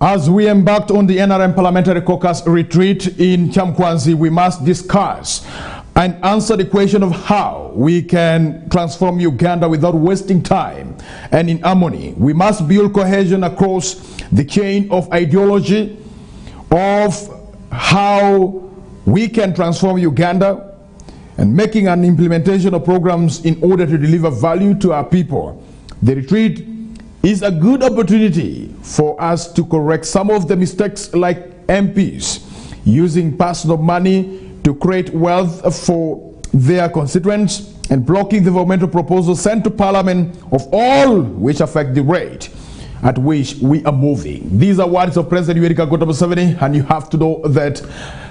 As we embarked on the NRM Parliamentary Caucus retreat in Kyankwanzi, we must discuss and answer the question of how we can transform Uganda without wasting time and in harmony. We must build cohesion across the chain of ideology of how we can transform Uganda and making an implementation of programs in order to deliver value to our people. The retreat is a good opportunity for us to correct some of the mistakes like MPs using personal money to create wealth for their constituents and blocking the governmental proposals sent to Parliament of all which affect the rate at which we are moving. These are words of President Museveni, and you have to know that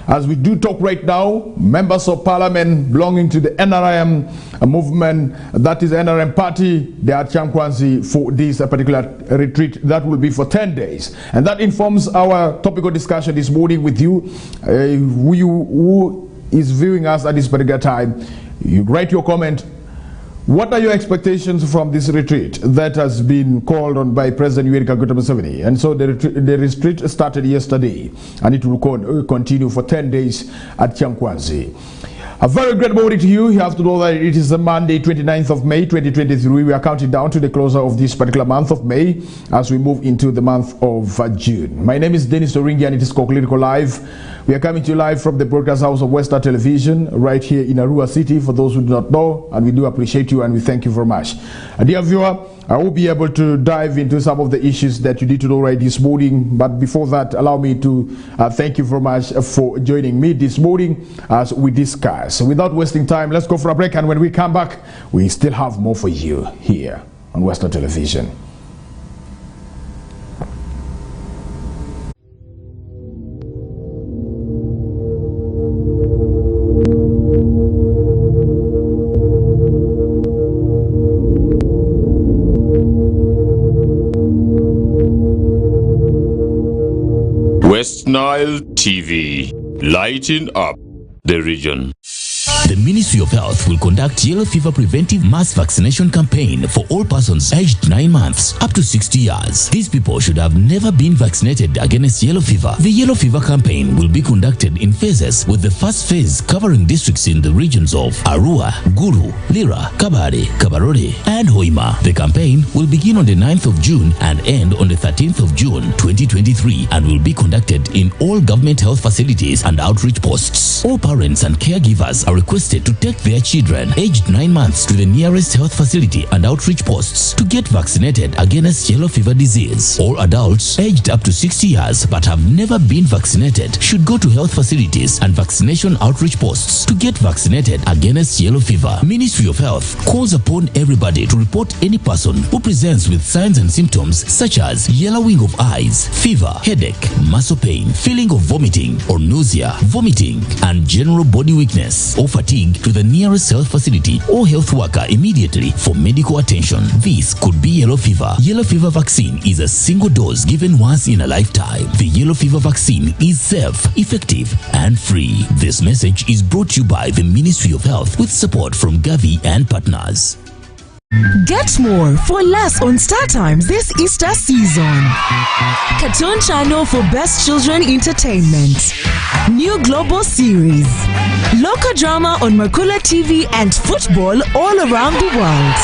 as we do talk right now, members of Parliament belonging to the NRM movement, that is NRM party, they are Kyankwanzi for this particular retreat that will be for 10 days. And that informs our topical discussion this morning with you, who is viewing us at this particular time. You write your comment. What are your expectations from this retreat that has been called on by President Museveni? And so the retreat started yesterday, and it will continue for 10 days at Kyankwanzi. A very great morning to you. You have to know that it is the Monday, 29th of May, 2023. We are counting down to the closure of this particular month of May as we move into the month of June. My name is Denis Oringi, and it is KOKOLIRIKO Live. We are coming to you live from the broadcast house of Westnile Television right here in Arua City, for those who do not know, and we do appreciate you and we thank you very much. Dear viewer, I will be able to dive into some of the issues that you need to know right this morning, but before that, allow me to thank you very much for joining me this morning as we discuss. So without wasting time, let's go for a break, and when we come back, we still have more for you here on Westnile Television. Westnile TV, lighting up the region. The Ministry of Health will conduct yellow fever preventive mass vaccination campaign for all persons aged 9 months up to 60 years. These people should have never been vaccinated against yellow fever. The yellow fever campaign will be conducted in phases, with the first phase covering districts in the regions of Arua, Gulu, Lira, Kabare, Kabarore, and Hoima. The campaign will begin on the 9th of June and end on the 13th of June 2023 and will be conducted in all government health facilities and outreach posts. All parents and caregivers are requested to take their children aged 9 months to the nearest health facility and outreach posts to get vaccinated against yellow fever disease. All adults aged up to 60 years but have never been vaccinated should go to health facilities and vaccination outreach posts to get vaccinated against yellow fever. Ministry of Health calls upon everybody to report any person who presents with signs and symptoms such as yellowing of eyes, fever, headache, muscle pain, feeling of vomiting or nausea, vomiting, and general body weakness or fatigue to the nearest health facility or health worker immediately for medical attention. This could be yellow fever. Yellow fever vaccine is a single dose given once in a lifetime. The yellow fever vaccine is safe, effective, and free. This message is brought to you by the Ministry of Health with support from Gavi and partners. Get more for less on Star Times this Easter season. Cartoon channel for best children entertainment. New global series. Local drama on Makula TV and football all around the world.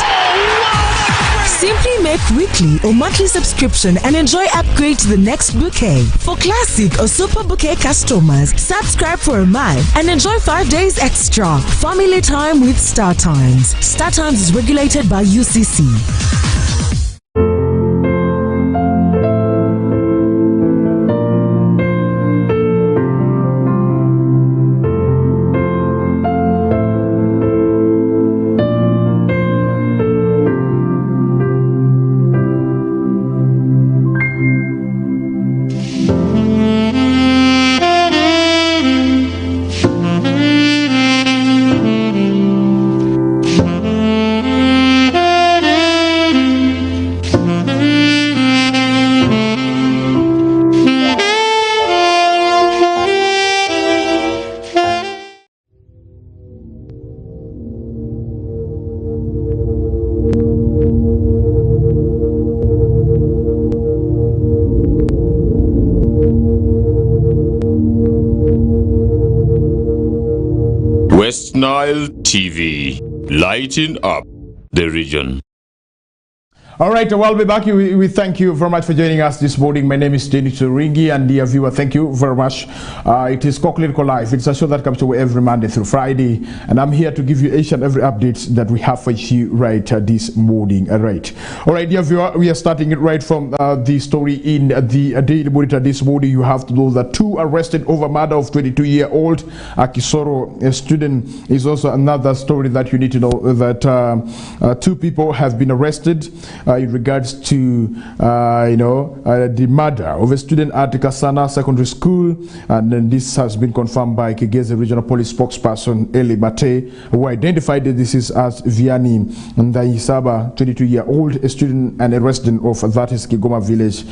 Simply make weekly or monthly subscription and enjoy upgrade to the next bouquet. For classic or super bouquet customers, subscribe for a month and enjoy 5 days extra. Family time with Star Times. Star Times is regulated by UCC. Westnile TV, lighting up the region. All right, well, we'll be back. We thank you very much for joining us this morning. My name is Denis Oringi, and dear viewer, thank you very much. It is KOKOLIRIKO Live. It's a show that comes to you every Monday through Friday, and I'm here to give you each and every update that we have for you right this morning. All right, dear viewer, we are starting it right from the story in the Daily Monitor this morning. You have to know that 2 arrested over murder of 22-year-old Kisoro, a student, is also another story that you need to know, that 2 people have been arrested in regards to the murder of a student at Kasana Secondary School, and then this has been confirmed by Kigeze Regional Police spokesperson Eli Mate, who identified that this is as Viani Ndaisaba, 22-year-old, a student and a resident of that is Kigoma Village,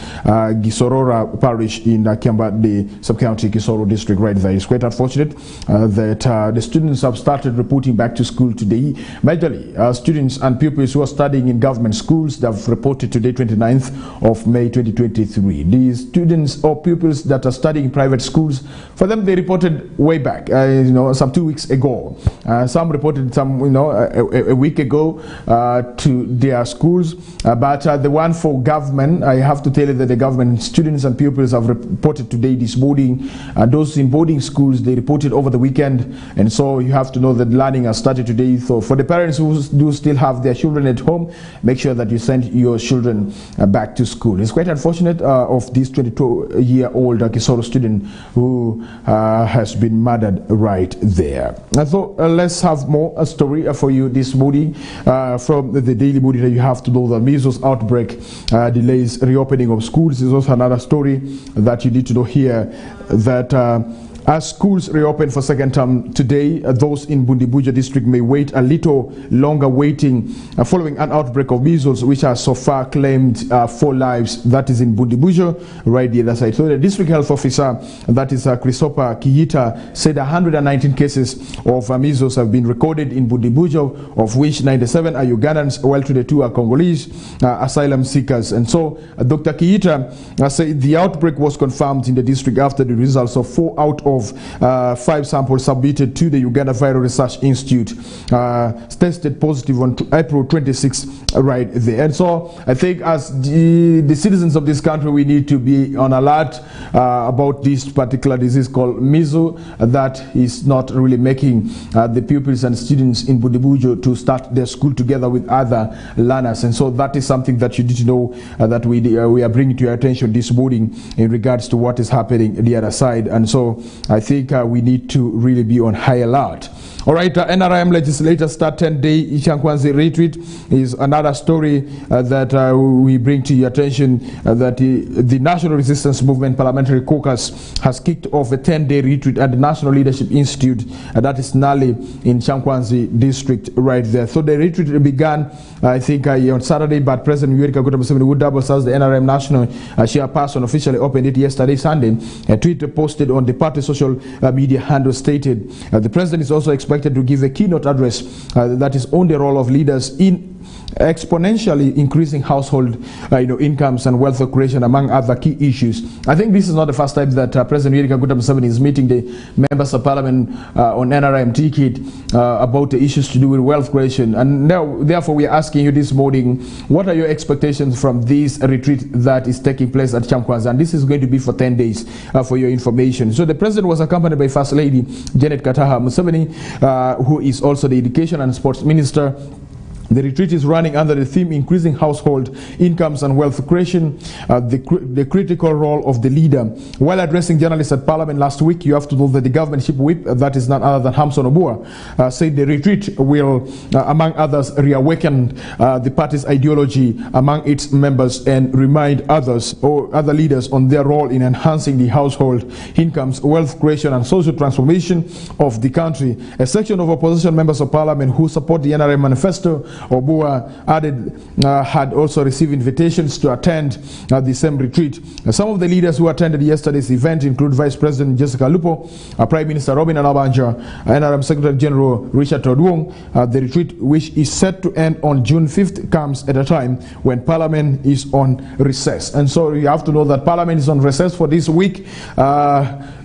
Gisorora Parish in Kiambade Sub-County, Kisoro District. Right there. It's quite unfortunate that the students have started reporting back to school today. Majorly, students and pupils who are studying in government schools that have reported today, 29th of May 2023. These students or pupils that are studying in private schools, for them they reported way back, some 2 weeks ago. Some reported a week ago to their schools, but the one for government, I have to tell you that the government students and pupils have reported today, this morning. Those in boarding schools, they reported over the weekend, and so you have to know that learning has started today. So for the parents who do still have their children at home, make sure that you send your children back to school. It's quite unfortunate of this 22-year-old Kisoro student who has been murdered right there. And so let's have more story for you this morning from the Daily Monitor. You have to know the measles outbreak delays reopening of schools. Is also another story that you need to know here, that as schools reopen for second term today, those in Bundibujo district may wait a little longer waiting following an outbreak of measles, which has so far claimed 4 lives. That is in Bundibujo, right the other side. So the district health officer, that is Christopher Kiyita, said 119 cases of measles have been recorded in Bundibujo, of which 97 are Ugandans, while 22 are Congolese asylum seekers. And so Dr. Kiyita said the outbreak was confirmed in the district after the results of 4 out of 5 samples submitted to the Uganda Viral Research Institute tested positive on April 26 right there. And so I think as the citizens of this country, we need to be on alert about this particular disease called measles that is not really making the pupils and students in Bundibujo to start their school together with other learners. And so that is something that you need to know that we are bringing to your attention this morning in regards to what is happening on the other side. And so I think we need to really be on high alert. All right, NRM legislators start 10-day Kyankwanzi retreat is another story that we bring to your attention, that the National Resistance Movement Parliamentary Caucus has kicked off a 10-day retreat at the National Leadership Institute, that is Nali in Kyankwanzi district right there. So the retreat began, I think, on Saturday, but President Museveni, who doubles as the NRM National Chairperson, officially opened it yesterday, Sunday. A tweet posted on the party social media handle stated, the President is also expected to give a keynote address that is on the role of leaders in exponentially increasing household incomes and wealth creation, among other key issues. I think this is not the first time that President Museveni is meeting the members of parliament on NRM ticket about the issues to do with wealth creation. And now, therefore, we are asking you this morning, what are your expectations from this retreat that is taking place at Kyankwanzi? And this is going to be for 10 days for your information. So the president was accompanied by First Lady Janet Kataha Museveni, who is also the Education and Sports Minister. The retreat is running under the theme Increasing Household Incomes and Wealth Creation, the critical role of the leader. While addressing journalists at Parliament last week, you have to know that the government chief whip, that is none other than Hamson Obua, said the retreat will, among others, reawaken the party's ideology among its members and remind others or other leaders on their role in enhancing the household incomes, wealth creation and social transformation of the country. A section of opposition members of Parliament who support the NRM manifesto, Obua added, had also received invitations to attend the same retreat. Some of the leaders who attended yesterday's event include Vice President Jessica Lupo, Prime Minister Robin Alabanja, NRM Secretary General Richard Todwong. The retreat, which is set to end on June 5th, comes at a time when Parliament is on recess. And so you have to know that Parliament is on recess for this week.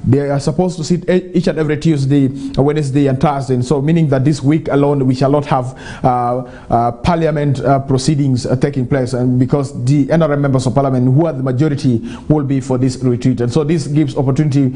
they are supposed to sit each and every Tuesday, Wednesday and Thursday, and so meaning that this week alone we shall not have parliament proceedings taking place, and because the NRM members of parliament, who are the majority, will be for this retreat. And so this gives opportunity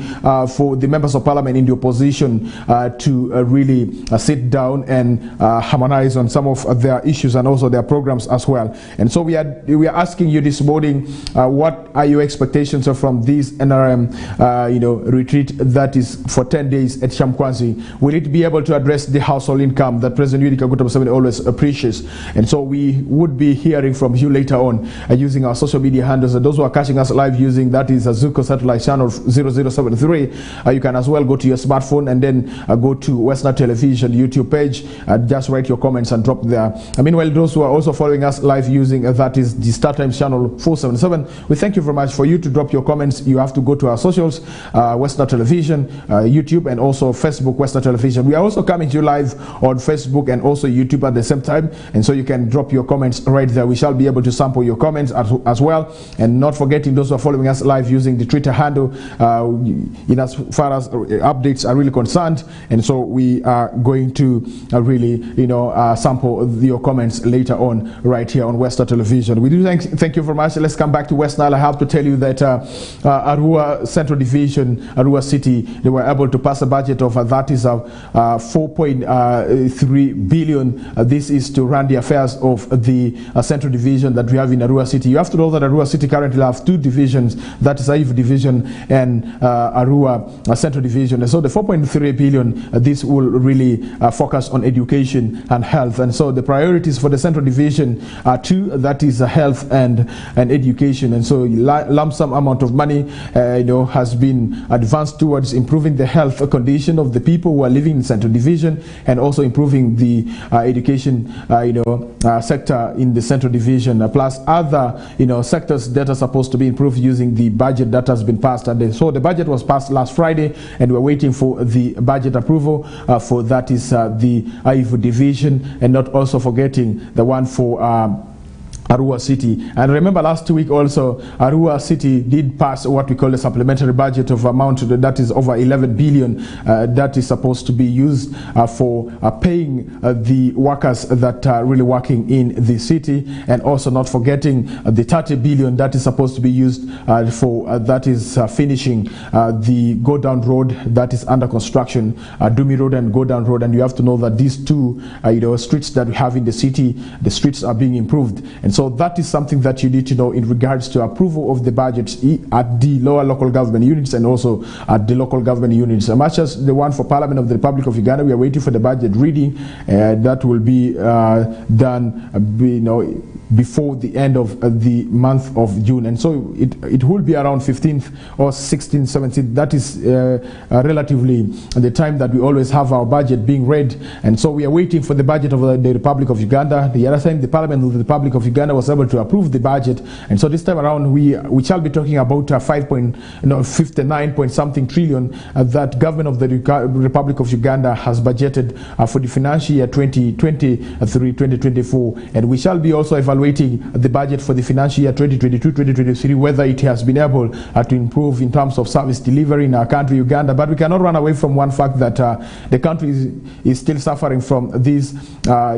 for the members of parliament in the opposition to really sit down and harmonize on some of their issues and also their programs as well. And so we are asking you this morning, what are your expectations from this NRM retreat that is for 10 days at Kyankwanzi? Will it be able to address the household income that President Museveni always appreciates? And so we would be hearing from you later on using our social media handles. And those who are catching us live using that is Azuko satellite channel 0073. You can as well go to your smartphone and then go to Westnile Television YouTube page. Just write your comments and drop there. Meanwhile, those who are also following us live using that is the Star Times channel 477, we thank you very much. For you to drop your comments, you have to go to our socials, Westnile Television, YouTube, and also Facebook, Westnile Television. We are also coming to you live on Facebook and also YouTube at the same time, and so you can drop your comments right there. We shall be able to sample your comments as well. And not forgetting those who are following us live using the Twitter handle, in as far as updates are really concerned. And so we are going to really sample your comments later on right here on Westnile Television. We do thank you very much. Let's come back to Westnile. I have to tell you that Arua Central Division, Arua City, they were able to pass a budget of that is 4.3 billion. This is to run the affairs of the Central Division that we have in Arua City. You have to know that Arua City currently have two divisions, that is Aivu Division and Arua Central Division. And so the 4.3 billion, this will really focus on education and health. And so the priorities for the Central Division are two, that is health and education. And so lump sum amount of money has been advanced towards improving the health condition of the people who are living in Central Division, and also improving the education sector in the Central Division, plus other sectors that are supposed to be improved using the budget that has been passed. And so the budget was passed last Friday, and we're waiting for the budget approval for that is the Aivu Division, and not also forgetting the one for Arua City. And remember last week also Arua City did pass what we call a supplementary budget of amount that is over 11 billion that is supposed to be used for paying the workers that are really working in the city, and also not forgetting the 30 billion that is supposed to be used for that is finishing the go down road that is under construction, Dumi Road and Go Down Road. And you have to know that these two streets that we have in the city, the streets are being improved. And so that is something that you need to know in regards to approval of the budgets at the lower local government units and also at the local government units. As much as the one for Parliament of the Republic of Uganda, we are waiting for the budget reading that will be done before the end of the month of June. And so it will be around 15th or 16th, 17th. That is relatively the time that we always have our budget being read. And so we are waiting for the budget of the Republic of Uganda. The other time the Parliament of the Republic of Uganda was able to approve the budget, and so this time around we shall be talking about 59 point something trillion that government of the Republic of Uganda has budgeted for the financial year 2023-2024, and we shall be also evaluating the budget for the financial year 2022-2023, whether it has been able to improve in terms of service delivery in our country Uganda. But we cannot run away from one fact that the country is still suffering from this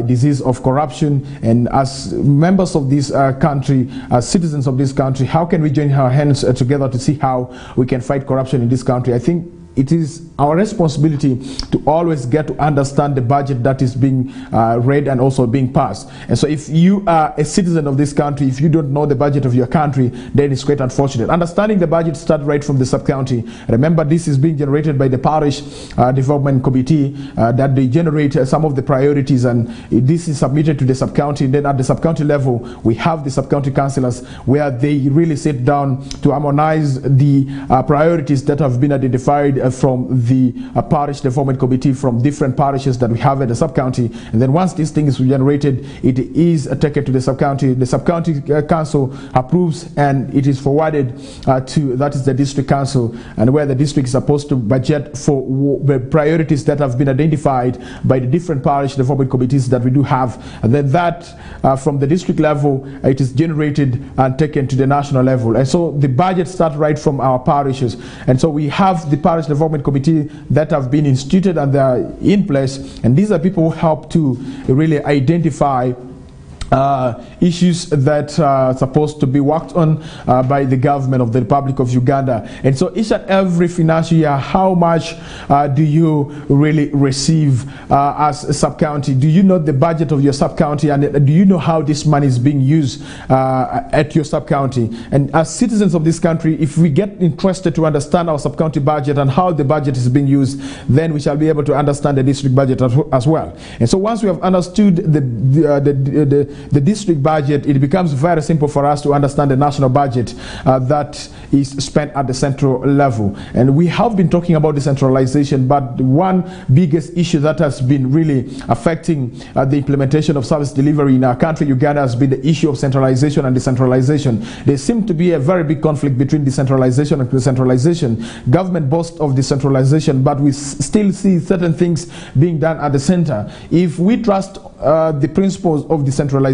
disease of corruption, and as members of this country, as citizens of this country, how can we join our hands together to see how we can fight corruption in this country? I think it is our responsibility to always get to understand the budget that is being read and also being passed. And so if you are a citizen of this country, if you don't know the budget of your country, then it's quite unfortunate. Understanding the budget starts right from the sub-county. Remember, this is being generated by the parish development committee that they generate some of the priorities, and this is submitted to the sub-county. Then at the sub-county level, we have the sub-county councillors where they really sit down to harmonize the priorities that have been identified from the parish development committee from different parishes that we have at the sub-county, and then once this thing is generated, it is taken to the sub-county. The sub-county council approves, and it is forwarded to, that is the district council, and where the district is supposed to budget for the priorities that have been identified by the different parish development committees that we do have. And then that from the district level, it is generated and taken to the national level. And so the budget starts right from our parishes. And so we have the parish development committee that have been instituted and they are in place. And these are people who help to really identify issues that are supposed to be worked on by the government of the Republic of Uganda. And so each and every financial year, how much do you really receive as a sub-county? Do you know the budget of your sub-county, and do you know how this money is being used at your sub-county? And as citizens of this country, if we get interested to understand our sub-county budget and how the budget is being used, then we shall be able to understand the district budget as well. And so once we have understood the district budget, it becomes very simple for us to understand the national budget that is spent at the central level. And we have been talking about decentralization, but one biggest issue that has been really affecting the implementation of service delivery in our country, Uganda, has been the issue of centralization and decentralization. There seems to be a very big conflict between decentralization and decentralization. Government boasts of decentralization, but we still see certain things being done at the center. If we trust the principles of decentralization,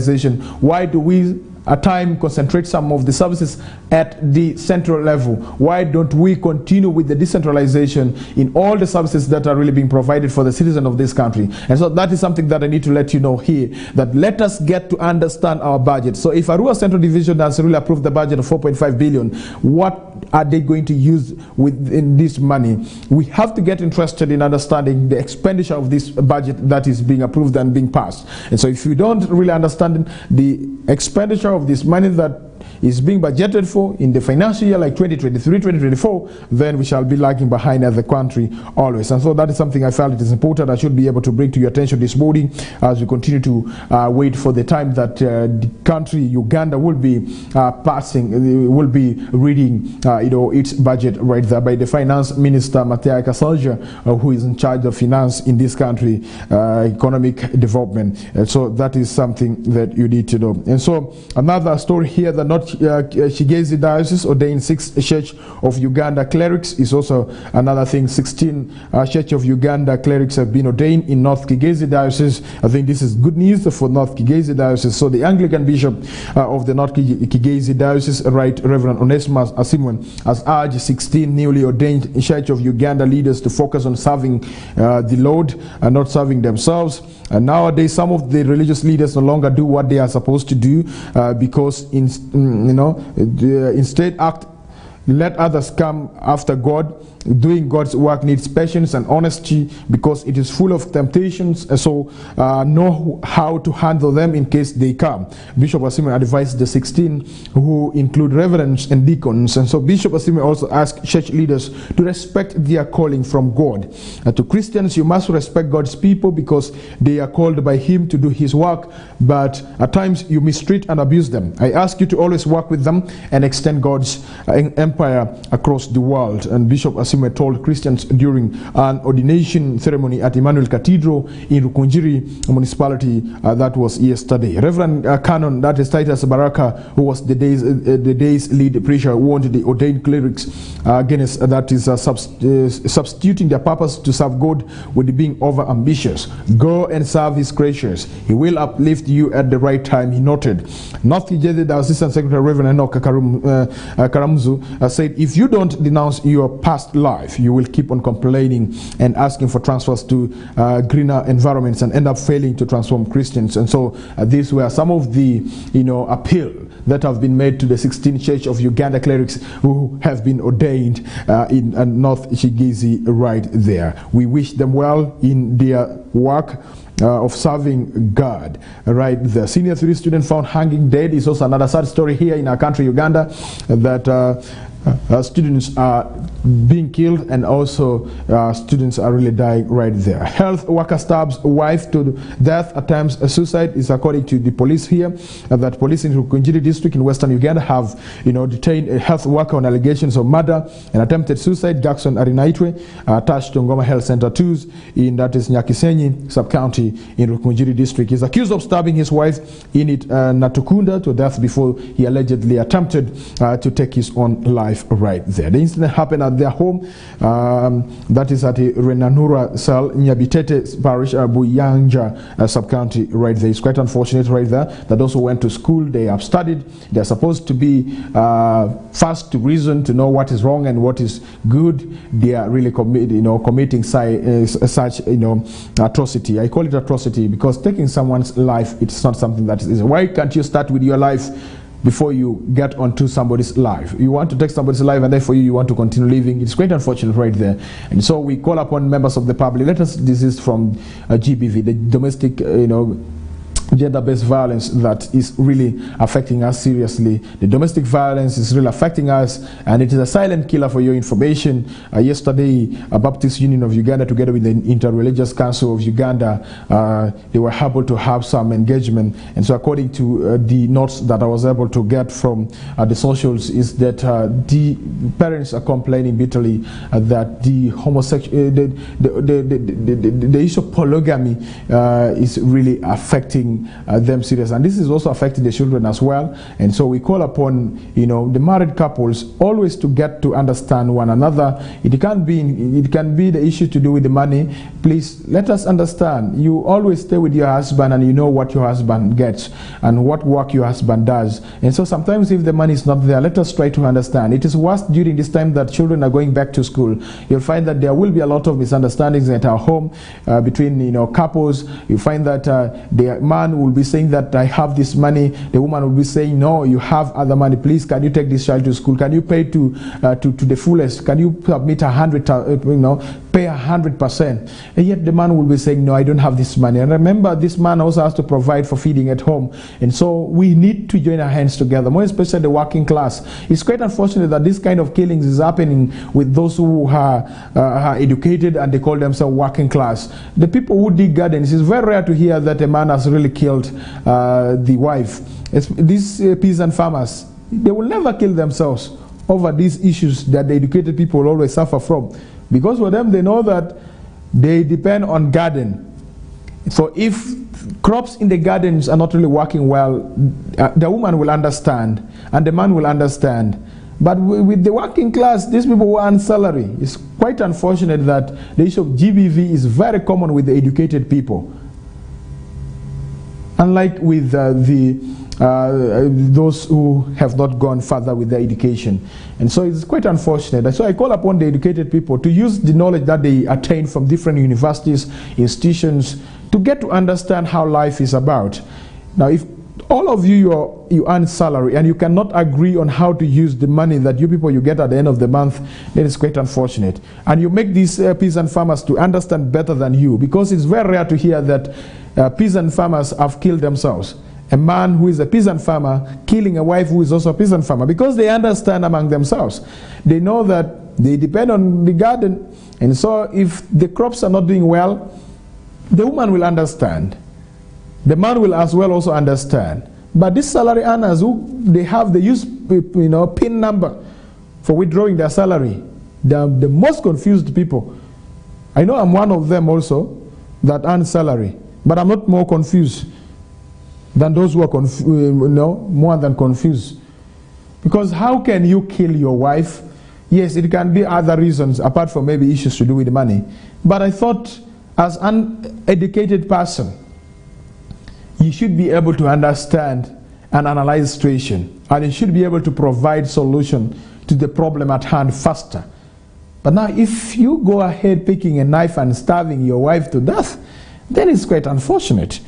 why do we at times concentrate some of the services at the central level? Why don't we continue with the decentralization in all the services that are really being provided for the citizen of this country? And so that is something that I need to let you know here, that let us get to understand our budget. So if Arua Central Division has really approved the budget of 4.5 billion, what are they going to use within this money? We have to get interested in understanding the expenditure of this budget that is being approved and being passed. And so if you don't really understand the expenditure of this money that is being budgeted for in the financial year like 2023-2024, then we shall be lagging behind as a country always. And so that is something I felt it is important I should be able to bring to your attention this morning as we continue to wait for the time that the country Uganda will be will be reading its budget right there by the Finance Minister Matia Kasalja, who is in charge of finance in this country, economic development. And so that is something that you need to know. And so another story here, that not Kigezi Diocese ordained 6 Church of Uganda clerics is also another thing. 16 Church of Uganda clerics have been ordained in North Kigezi Diocese. I think this is good news for North Kigezi Diocese. So the Anglican Bishop of the North Kigezi Diocese, Right Reverend Onesimus Asimwen, has urged 16 newly ordained Church of Uganda leaders to focus on serving the Lord and not serving themselves. And nowadays, some of the religious leaders no longer do what they are supposed to do because instead let others come after God. Doing God's work needs patience and honesty because it is full of temptations, and so know how to handle them in case they come. Bishop Asimwe advised the 16, who include reverends and deacons. And so Bishop Asimwe also asked church leaders to respect their calling from God. To Christians, you must respect God's people because they are called by Him to do His work, but at times you mistreat and abuse them. I ask you to always work with them and extend God's empire across the world. And Bishop Asimwe told Christians during an ordination ceremony at Emmanuel Cathedral in Rukunjiri municipality that was yesterday. Reverend Canon, that is Titus Baraka, who was the day's lead preacher, warned the ordained clerics against that is substituting their purpose to serve God with being over ambitious. Go and serve His creatures. He will uplift you at the right time, he noted. North Kigezi, the Assistant Secretary Reverend Enoch Karamzu said, if you don't denounce your past life, you will keep on complaining and asking for transfers to greener environments and end up failing to transform Christians. And so these were some of the appeal that have been made to the 16 Church of Uganda clerics who have been ordained in North Kigezi right there. We wish them well in their work of serving God. Right, the senior 3 student found hanging dead is also another sad story here in our country, Uganda, that Students are being killed, and also students are really dying right there. Health worker stabs wife to death, attempts a suicide, is according to the police here. That police in Rukungiri district in Western Uganda have detained a health worker on allegations of murder and attempted suicide. Jackson Arinaitwe, attached to Ngoma Health Center 2s in that is Nyakisenyi sub-county in Rukungiri district, is accused of stabbing his wife in it Natukunda to death before he allegedly attempted to take his own life right there. The incident happened at their home, that is at the Renanura cell, Nyabitete Parish, Buyanja sub-county right there. It's quite unfortunate right there that also went to school. They have studied. They're supposed to be fast to reason, to know what is wrong and what is good. They are really committing such atrocity. I call it atrocity because taking someone's life, it's not something that is. Why can't you start with your life before you get onto somebody's life? You want to take somebody's life, and therefore you want to continue living. It's quite unfortunate right there. And so we call upon members of the public. This is from GBV, the domestic gender-based violence that is really affecting us seriously. The domestic violence is really affecting us, and it is a silent killer. For your information, yesterday a Baptist Union of Uganda together with the Interreligious Council of Uganda, they were able to have some engagement. And so according to the notes that I was able to get from the socials, is that the parents are complaining bitterly that the homosexual the issue of polygamy is really affecting them serious, and this is also affecting the children as well. And so we call upon the married couples always to get to understand one another. It can be the issue to do with the money. Please let us understand. You always stay with your husband, and you know what your husband gets and what work your husband does. And so sometimes if the money is not there, let us try to understand. It is worse during this time that children are going back to school. You'll find that there will be a lot of misunderstandings at our home between couples. You find that the man will be saying that I have this money, the woman will be saying no, you have other money, please can you take this child to school, can you pay to the fullest, can you submit 100, pay 100%, and yet the man will be saying no, I don't have this money. And remember, this man also has to provide for feeding at home. And so we need to join our hands together, more especially the working class. It's quite unfortunate that this kind of killings is happening with those who are educated and they call themselves working class. The people who dig gardens, it's very rare to hear that a man has really killed the wife. These peasant farmers, they will never kill themselves over these issues that the educated people always suffer from, because for them they know that they depend on garden. So if crops in the gardens are not really working well, the woman will understand and the man will understand. But with the working class, these people who earn salary, it's quite unfortunate that the issue of GBV is very common with the educated people, unlike with those who have not gone further with their education. And so it's quite unfortunate. And so I call upon the educated people to use the knowledge that they attain from different universities, institutions, to get to understand how life is about. Now, if all of you earn salary and you cannot agree on how to use the money that you get at the end of the month, then it's quite unfortunate. And you make these peasant farmers to understand better than you, because it's very rare to hear that peasant farmers have killed themselves. A man who is a peasant farmer killing a wife who is also a peasant farmer, because they understand among themselves. They know that they depend on the garden, and so if the crops are not doing well, the woman will understand. The man will as well also understand. But these salary earners, they use PIN number for withdrawing their salary. They are the most confused people. I know I'm one of them also that earn salary, but I'm not more confused than those who are more than confused. Because how can you kill your wife? Yes, it can be other reasons apart from maybe issues to do with money. But I thought, as an educated person, you should be able to understand and analyze the situation, and you should be able to provide solution to the problem at hand faster. But now if you go ahead picking a knife and stabbing your wife to death, then it's quite unfortunate.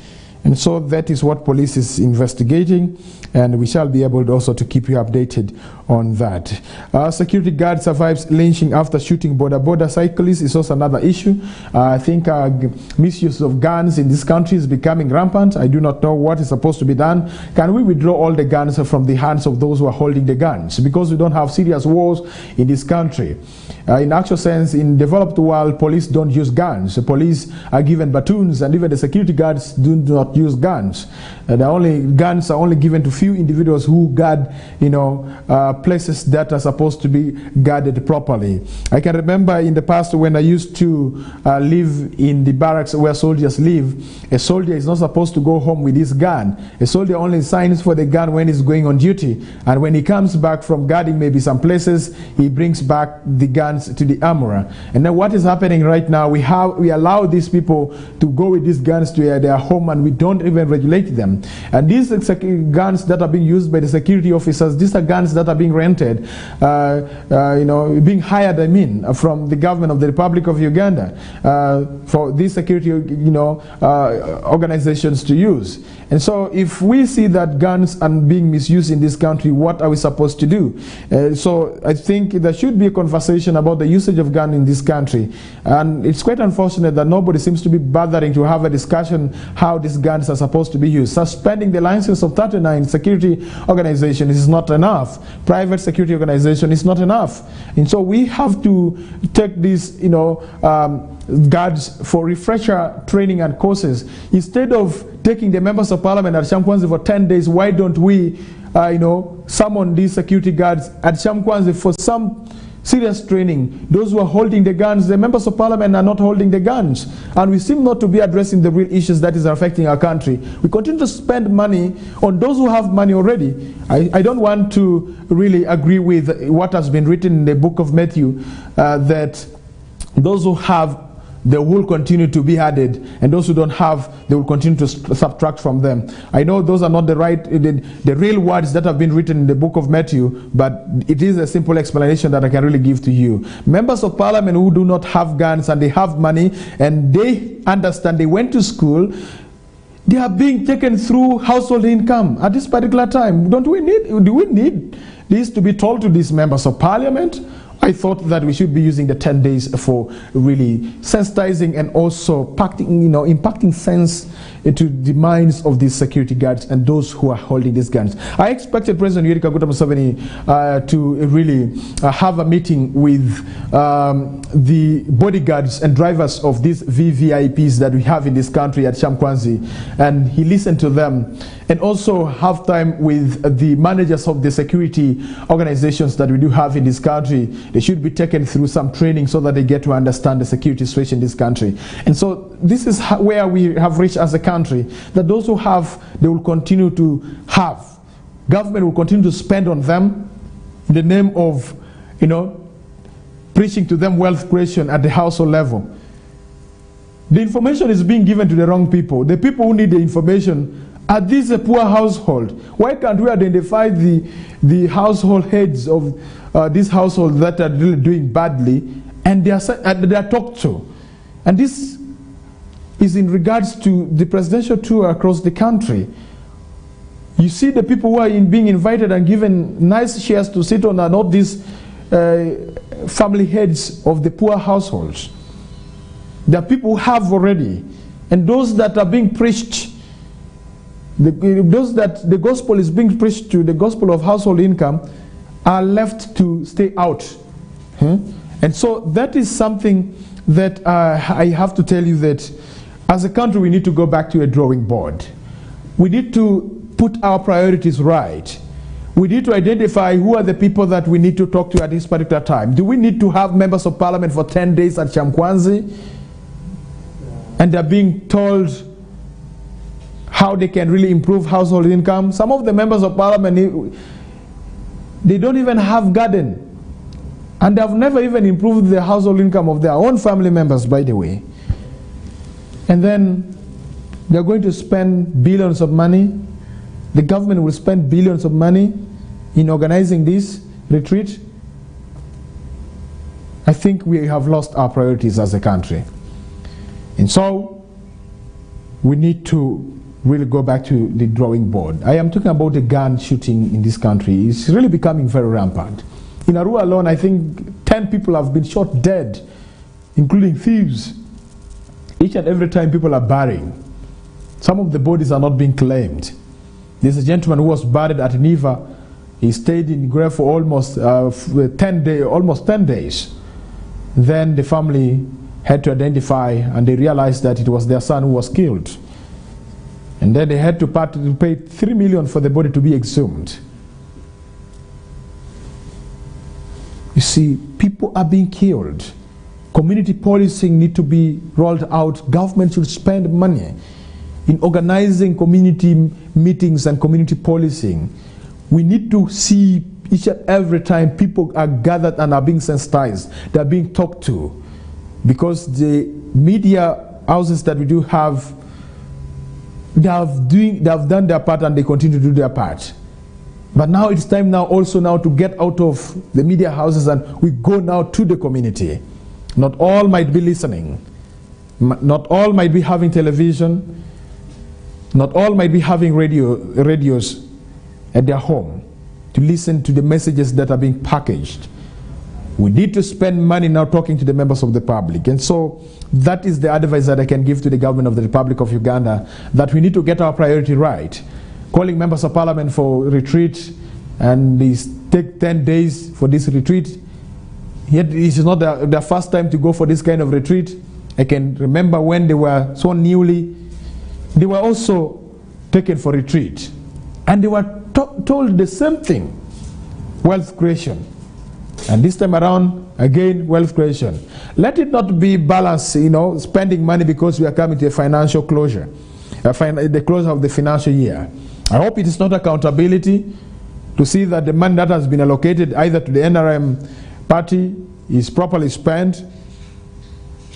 And so that is what police is investigating, and we shall be able also to keep you updated on that. Security guard survives lynching after shooting border cyclists is also another issue. I think misuse of guns in this country is becoming rampant. I do not know what is supposed to be done. Can we withdraw all the guns from the hands of those who are holding the guns? Because we don't have serious wars in this country. In actual sense, in developed world, police don't use guns. The police are given batons, and even the security guards do not use guns. Guns are only given to few individuals who guard, places that are supposed to be guarded properly. I can remember in the past when I used to live in the barracks where soldiers live, a soldier is not supposed to go home with his gun. A soldier only signs for the gun when he's going on duty, and when he comes back from guarding maybe some places, he brings back the guns to the armorer. And then what is happening right now, we allow these people to go with these guns to their home, and we don't even regulate them. And these guns that are being used by the security officers, these are guns that are being rented, being hired, from the government of the Republic of Uganda for these security, organizations to use. And so if we see that guns are being misused in this country, what are we supposed to do? So I think there should be a conversation about the usage of guns in this country. And it's quite unfortunate that nobody seems to be bothering to have a discussion how these guns are supposed to be used. Suspending the license of 39 security organizations is not enough. Private security organization is not enough. And so we have to take these, guards for refresher training and courses. Instead of taking the members of parliament at Kyankwanzi for 10 days, why don't we, summon these security guards at Kyankwanzi for some serious training? Those who are holding the guns, the members of parliament are not holding the guns, and we seem not to be addressing the real issues that is affecting our country. We continue to spend money on those who have money already. I don't want to really agree with what has been written in the book of Matthew, that those who have, they will continue to be added, and those who don't have, they will continue to subtract from them. I know those are not the real words that have been written in the book of Matthew, but it is a simple explanation that I can really give to you. Members of parliament who do not have guns and they have money and they understand, they went to school, they are being taken through household income at this particular time. Do we need this to be told to these members of parliament? I thought that we should be using the 10 days for really sensitizing and also impacting sense into the minds of these security guards and those who are holding these guns. I expected President Yoweri Kaguta Museveni to really have a meeting with the bodyguards and drivers of these VVIPs that we have in this country at Kyankwanzi, and he listened to them, and also have time with the managers of the security organizations that we do have in this country. They should be taken through some training so that they get to understand the security situation in this country. And so this is where we have reached as a country, that those who have, they will continue to have. Government will continue to spend on them in the name of, preaching to them wealth creation at the household level. The information is being given to the wrong people. The people who need the information are these a poor household. Why can't we identify the household heads of this household that are really doing badly, and they are talked to? And this is in regards to the presidential tour across the country. You see the people who are being invited and given nice chairs to sit on are not these family heads of the poor households. There are people who have already, and those that are being preached, those that the gospel is being preached to, the gospel of household income, are left to stay out. And so that is something that I have to tell you, that as a country we need to go back to a drawing board. We need to put our priorities right. We need to identify who are the people that we need to talk to at this particular time. Do we need to have members of parliament for 10 days at Kyankwanzi, and they're being told how they can really improve household income? Some of the members of parliament, they don't even have garden, and they have never even improved the household income of their own family members, by the way. And then they're going to spend billions of money. The government will spend billions of money in organizing this retreat. I think we have lost our priorities as a country. And so we need to really go back to the drawing board. I am talking about the gun shooting in this country. It's really becoming very rampant. In Arua alone, I think 10 people have been shot dead, including thieves. Each and every time people are burying. Some of the bodies are not being claimed. There's a gentleman who was buried at Niva. He stayed in grave for almost 10 days. Then the family had to identify, and they realized that it was their son who was killed. And then they had to pay 3 million for the body to be exhumed. You see, people are being killed. Community policing need to be rolled out. Government should spend money in organizing community meetings and community policing. We need to see each and every time people are gathered and are being sensitized, they are being talked to. Because the media houses that we do have, they have done their part and they continue to do their part. But now it's time also to get out of the media houses and we go now to the community. Not all might be listening. Not all might be having television. Not all might be having radios at their home to listen to the messages that are being packaged. We need to spend money now talking to the members of the public. And so that is the advice that I can give to the government of the Republic of Uganda, that we need to get our priority right. Calling members of parliament for retreat, and they take 10 days for this retreat. Yet this is not their first time to go for this kind of retreat. I can remember when they were so newly, they were also taken for retreat. And they were told the same thing, wealth creation. And this time around, again, wealth creation. Let it not be balanced, spending money because we are coming to a financial closure, the closure of the financial year. I hope it is not accountability to see that the money that has been allocated either to the NRM party is properly spent.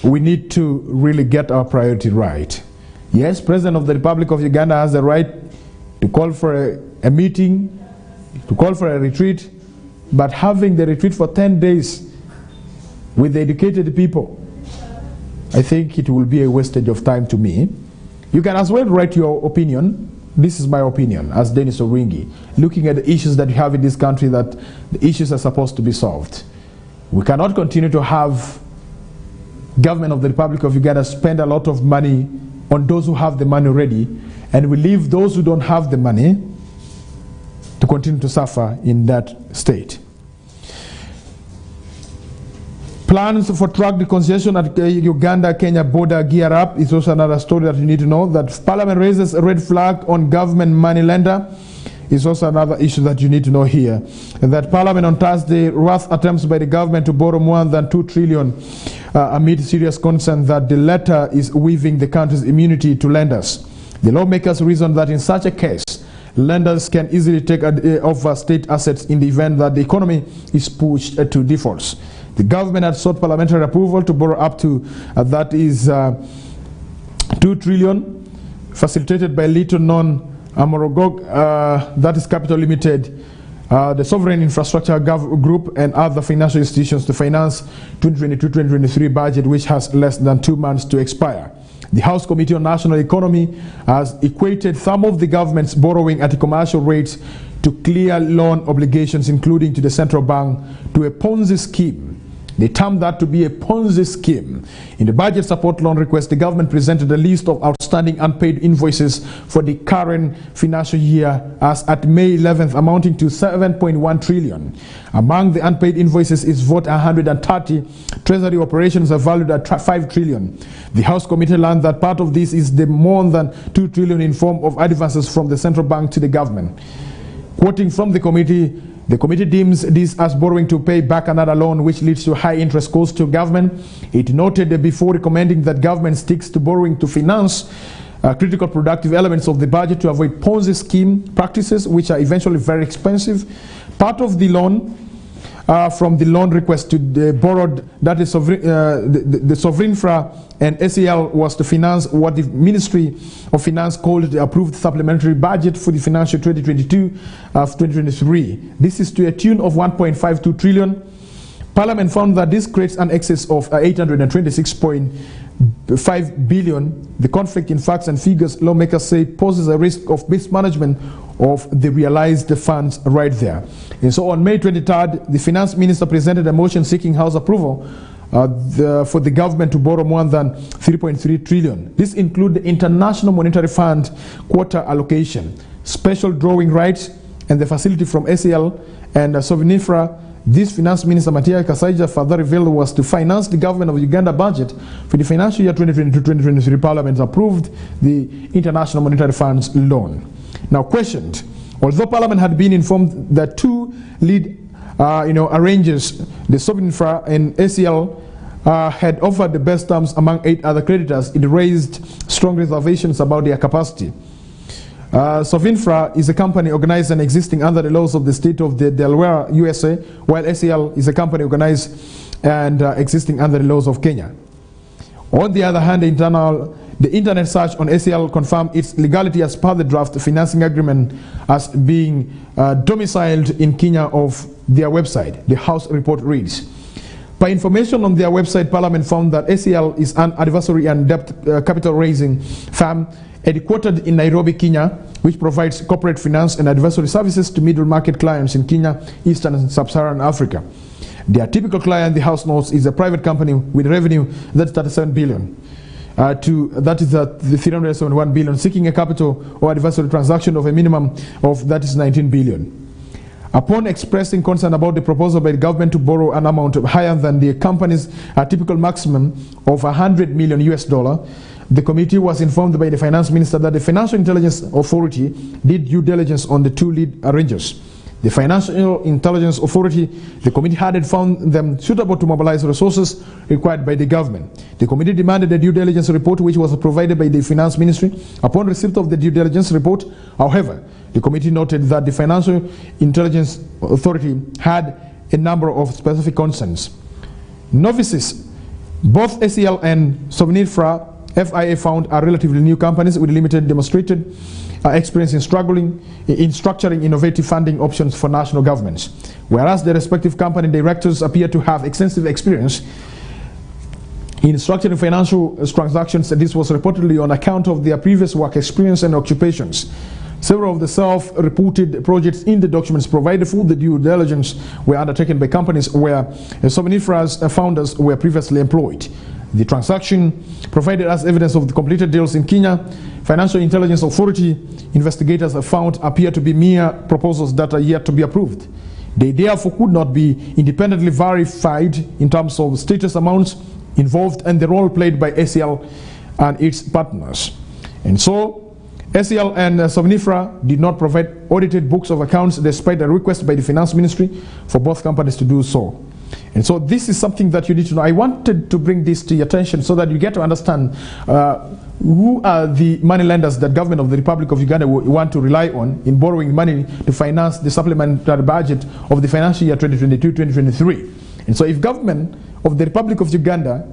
We need to really get our priority right. Yes, President of the Republic of Uganda has the right to call for a meeting, to call for a retreat, but having the retreat for 10 days with the educated people, I think it will be a wastage of time to me. You can as well write your opinion. This is my opinion as Dennis Oringi, looking at the issues that you have in this country, that the issues are supposed to be solved. We cannot continue to have government of the Republic of Uganda spend a lot of money on those who have the money already, and we leave those who don't have the money to continue to suffer in that state. Plans for truck reconciliation at Uganda-Kenya border gear up is also another story that you need to know. That Parliament raises a red flag on government money lender is also another issue that you need to know here. And that Parliament on Thursday wrath attempts by the government to borrow more than 2 trillion amid serious concern that the latter is weaving the country's immunity to lenders. The lawmakers reasoned that in such a case, lenders can easily take over state assets in the event that the economy is pushed to defaults. The government had sought parliamentary approval to borrow up to, that is 2 trillion, facilitated by little known Amorogog, that is Capital Limited, the Sovereign Infrastructure Group and other financial institutions to finance 2022-2023 budget, which has less than 2 months to expire. The House Committee on National Economy has equated some of the government's borrowing at commercial rates to clear loan obligations, including to the central bank, to a Ponzi scheme. They termed that to be a Ponzi scheme. In the budget support loan request, the government presented a list of outstanding unpaid invoices for the current financial year as at May 11th, amounting to 7.1 trillion. Among the unpaid invoices is VOT 130. Treasury operations are valued at 5 trillion. The House Committee learned that part of this is the more than 2 trillion in form of advances from the central bank to the government. Quoting from the committee deems this as borrowing to pay back another loan, which leads to high interest costs to government. It noted that before recommending that government sticks to borrowing to finance critical productive elements of the budget to avoid Ponzi scheme practices, which are eventually very expensive. Part of the loan from the loan request to the borrowed, that is the Sovereignfra and SEL, was to finance what the Ministry of Finance called the approved supplementary budget for the financial 2022-2023. This is to a tune of 1.52 trillion. Parliament found that this creates an excess of 826.9 5 billion. The conflict in facts and figures, lawmakers say, poses a risk of mismanagement of the realized funds right there. And so on May 23rd, the finance minister presented a motion seeking House approval for the government to borrow more than 3.3 trillion. This includes the International Monetary Fund quota allocation, special drawing rights, and the facility from ACL and Sovinifra. This finance minister, Matia Kasaija, further revealed was to finance the government of Uganda budget for the financial year 2022-2023. Parliament approved the International Monetary Fund's loan. Now, questioned, although Parliament had been informed that two lead arrangers, the Sovinifra and ACL, had offered the best terms among 8 other creditors, it raised strong reservations about their capacity. Sovinifra is a company organized and existing under the laws of the state of Delaware, USA, while ACL is a company organized and existing under the laws of Kenya. On the other hand, the internet search on ACL confirmed its legality as per the draft financing agreement as being domiciled in Kenya of their website. The House report reads, by information on their website, Parliament found that ACL is an adversary and debt capital raising firm headquartered in Nairobi, Kenya, which provides corporate finance and advisory services to middle market clients in Kenya, Eastern and Sub-Saharan Africa. Their typical client, the House notes, is a private company with revenue that's 37 billion. That is the 371 billion, seeking a capital or advisory transaction of a minimum of that is 19 billion. Upon expressing concern about the proposal by the government to borrow an amount higher than the company's typical maximum of $100 million US, the committee was informed by the finance minister that the Financial Intelligence Authority did due diligence on the two lead arrangers. The Financial Intelligence Authority, the committee had found them suitable to mobilize resources required by the government. The committee demanded a due diligence report, which was provided by the Finance Ministry. Upon receipt of the due diligence report, however, the committee noted that the Financial Intelligence Authority had a number of specific concerns. Novices, both ACL and Sovinifra, FIA found are relatively new companies with limited demonstrated experience in structuring innovative funding options for national governments, whereas the respective company directors appear to have extensive experience in structuring financial transactions, and this was reportedly on account of their previous work experience and occupations. Several of the self-reported projects in the documents provided for the due diligence were undertaken by companies where Sovinifra's founders were previously employed. The transaction provided as evidence of the completed deals in Kenya. Financial Intelligence Authority investigators have found appear to be mere proposals that are yet to be approved. They therefore could not be independently verified in terms of status amounts involved and the role played by ACL and its partners. And so ACL and Sovinifra did not provide audited books of accounts despite a request by the Finance Ministry for both companies to do so. And so this is something that you need to know. I wanted to bring this to your attention so that you get to understand who are the money lenders that government of the Republic of Uganda want to rely on in borrowing money to finance the supplementary budget of the financial year 2022-2023. And so if government of the Republic of Uganda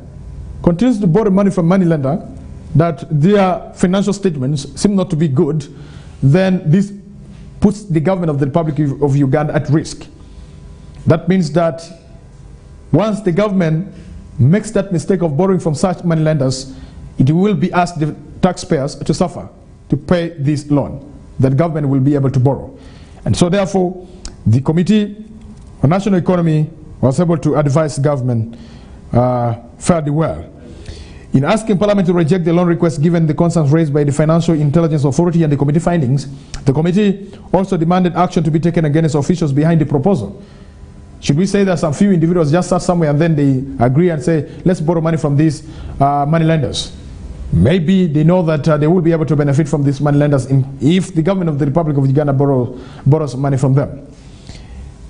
continues to borrow money from money lender that their financial statements seem not to be good, then this puts the government of the Republic of Uganda at risk. That means that once the government makes that mistake of borrowing from such money lenders, it will be asked the taxpayers to suffer to pay this loan that government will be able to borrow. And so therefore, the Committee on National Economy was able to advise government fairly well. In asking Parliament to reject the loan request given the concerns raised by the Financial Intelligence Authority and the committee findings, the committee also demanded action to be taken against officials behind the proposal. Should we say that some few individuals just start somewhere and then they agree and say, let's borrow money from these money lenders? Maybe they know that they will be able to benefit from these money lenders if the government of the Republic of Uganda borrows money from them.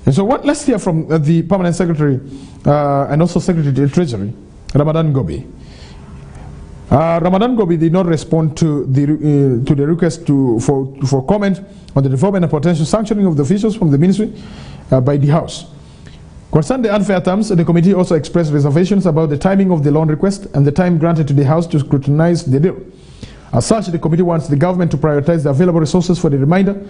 And so let's hear from the Permanent Secretary and also Secretary to the Treasury, Ramadan Gobi. Ramadan Gobi did not respond to the request for comment on the development and potential sanctioning of the officials from the ministry by the House. Concerning the unfair terms, the committee also expressed reservations about the timing of the loan request and the time granted to the House to scrutinize the deal. As such, the committee wants the government to prioritize the available resources for the remainder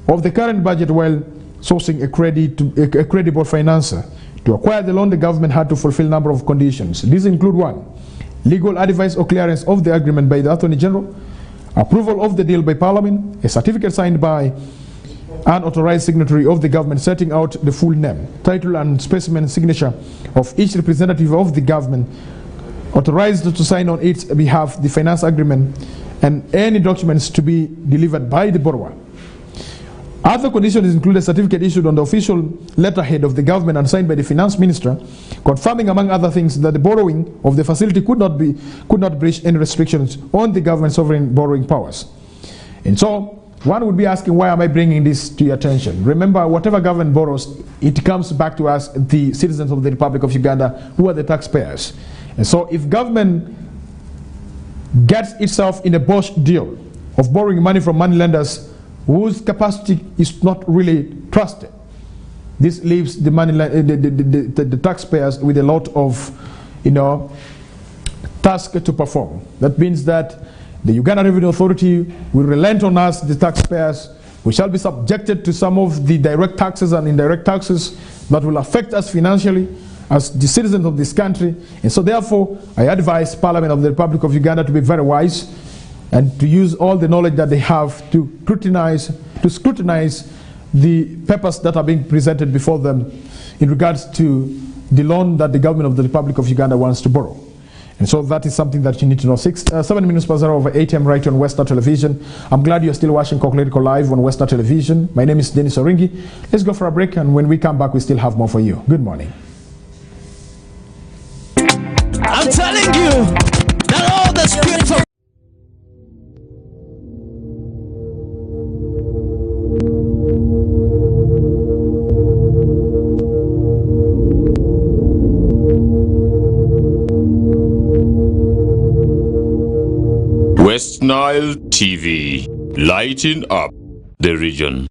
of the current budget while sourcing a credible financer. To acquire the loan, the government had to fulfill a number of conditions. These include: 1, legal advice or clearance of the agreement by the Attorney General, approval of the deal by Parliament, a certificate signed by an authorized signatory of the government setting out the full name, title and specimen signature of each representative of the government authorized to sign on its behalf the finance agreement, and any documents to be delivered by the borrower. Other conditions include a certificate issued on the official letterhead of the government and signed by the finance minister, confirming among other things that the borrowing of the facility could not breach any restrictions on the government's sovereign borrowing powers. And so one would be asking, why am I bringing this to your attention? Remember, whatever government borrows, it comes back to us, the citizens of the Republic of Uganda, who are the taxpayers. And so if government gets itself in a Bosch deal of borrowing money from money lenders whose capacity is not really trusted, this leaves the the taxpayers with a lot of, task to perform. That means that the Uganda Revenue Authority will relent on us, the taxpayers. We shall be subjected to some of the direct taxes and indirect taxes that will affect us financially as the citizens of this country. And so therefore, I advise Parliament of the Republic of Uganda to be very wise and to use all the knowledge that they have to scrutinize the papers that are being presented before them in regards to the loan that the government of the Republic of Uganda wants to borrow. And so that is something that you need to know. 7 minutes past 0 over 8 AM right on Westnile Television. I'm glad you're still watching KOKOLIRIKO live on Westnile Television. My name is Denis Oringi. Let's go for a break, and when we come back, we still have more for you. Good morning. I'm telling you that all the spirits of Westnile TV, lighting up the region.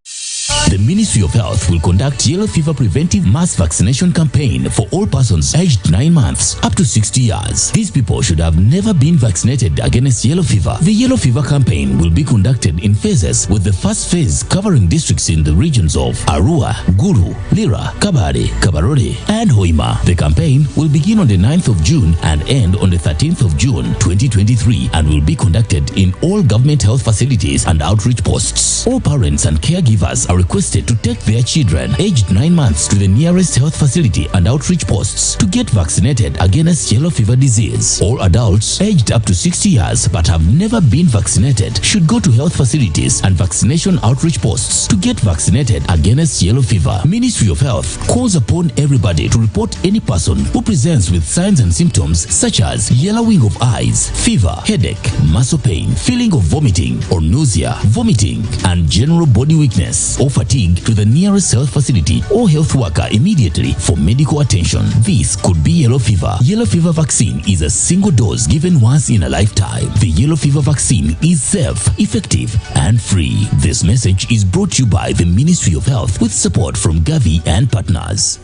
The Ministry of Health will conduct yellow fever preventive mass vaccination campaign for all persons aged 9 months up to 60 years. These people should have never been vaccinated against yellow fever. The yellow fever campaign will be conducted in phases, with the first phase covering districts in the regions of Arua, Gulu, Lira, Kabare, Kabarore, and Hoima. The campaign will begin on the 9th of June and end on the 13th of June 2023 and will be conducted in all government health facilities and outreach posts. All parents and caregivers are requested to take their children aged 9 months to the nearest health facility and outreach posts to get vaccinated against yellow fever disease. All adults aged up to 60 years but have never been vaccinated should go to health facilities and vaccination outreach posts to get vaccinated against yellow fever. Ministry of Health calls upon everybody to report any person who presents with signs and symptoms such as yellowing of eyes, fever, headache, muscle pain, feeling of vomiting or nausea, vomiting, and general body weakness or fatigue to the nearest health facility or health worker immediately for medical attention. This could be yellow fever. Yellow fever vaccine is a single dose given once in a lifetime. The yellow fever vaccine is safe, effective, and free. This message is brought to you by the Ministry of Health with support from Gavi and partners.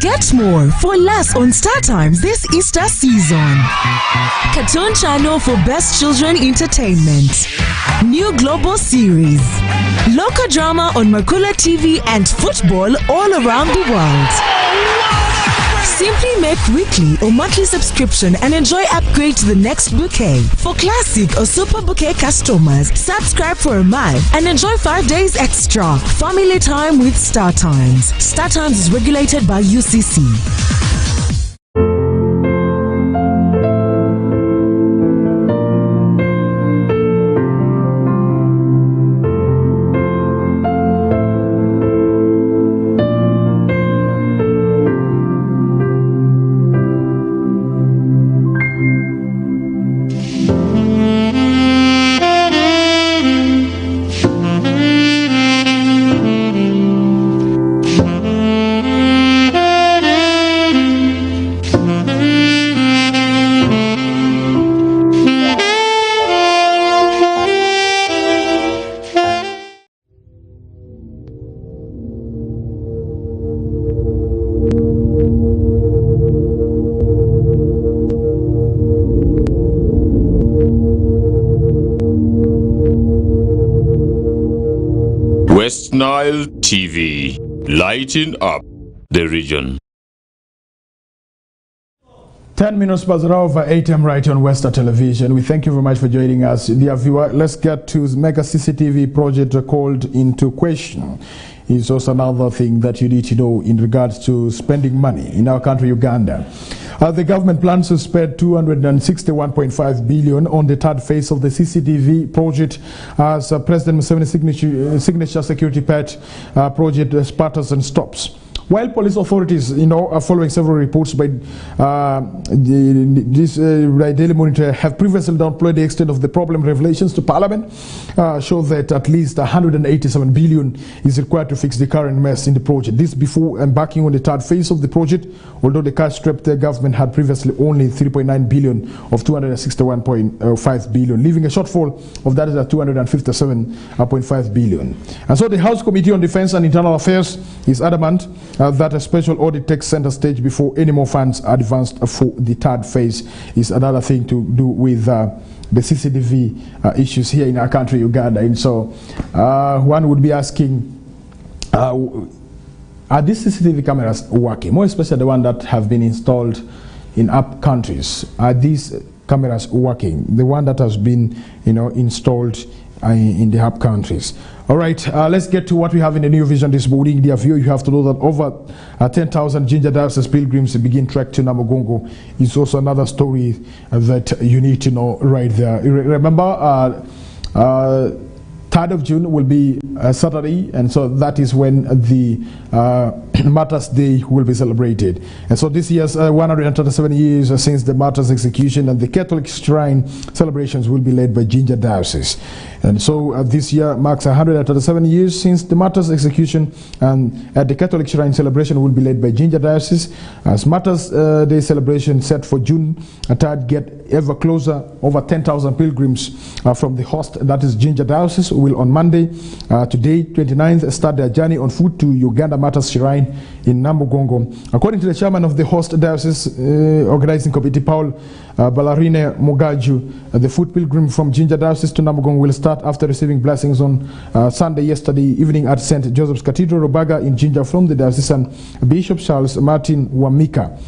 Get more for less on Star Times this Easter season. Cartoon channel for best children entertainment. New global series. Local drama on Makula TV and football all around the world. Simply make weekly or monthly subscription and enjoy upgrade to the next bouquet. For classic or super bouquet customers, subscribe for a month and enjoy 5 days extra. Family time with Star Times. Star Times is regulated by UCC. Westnile TV, lighting up the region. 10 minutes past over 8 a.m. right on Westnile Television. We thank you very much for joining us. Dear viewer, let's get to mega CCTV project called into question. It's also another thing that you need to know in regards to spending money in our country, Uganda. The government plans to spend 261.5 billion on the third phase of the CCTV project as President Museveni signature security pet project sputters and stops. While police authorities, are following several reports by Daily Monitor, have previously downplayed the extent of the problem. Revelations to Parliament show that at least 187 billion is required to fix the current mess in the project. This before embarking on the third phase of the project, although the cash-strapped government had previously only 3.9 billion of 261.5 billion, leaving a shortfall of that is at 257.5 billion. And so the House Committee on Defense and Internal Affairs is adamant that a special audit takes center stage before any more funds are advanced for the third phase. Is another thing to do with the CCTV issues here in our country, Uganda. And so one would be asking, are these CCTV cameras working? More especially the ones that have been installed in up countries. Are these cameras working? The one that has been, installed in the hub countries. All right, let's get to what we have in the New Vision this morning. Dear viewer, you have to know that over 10,000 Ginger Diocese pilgrims begin trek to Namugongo. It's also another story that you need to know right there. Remember, 3rd of June will be Saturday, and so that is when the Martyrs' Day will be celebrated. And so this year's 137 years since the Martyrs' execution, and the Catholic Shrine celebrations will be led by Ginger Diocese. And so this year marks 137 years since the Martyrs' execution, and the Catholic Shrine celebration will be led by Ginger Diocese. As Martyrs' Day celebration set for June 3rd get ever closer, over 10,000 pilgrims from the host, that is Ginger Diocese, will on Monday, today 29th, start their journey on foot to Uganda Martyrs' Shrine in Namugongo. According to the chairman of the host diocese organizing committee, Paul Ballarine Mugaju, the foot pilgrim from Ginger Diocese to Namugongo will start after receiving blessings on Sunday yesterday evening at St. Joseph's Cathedral, Rubaga in Ginger from the diocesan Bishop Charles Martin Wamika.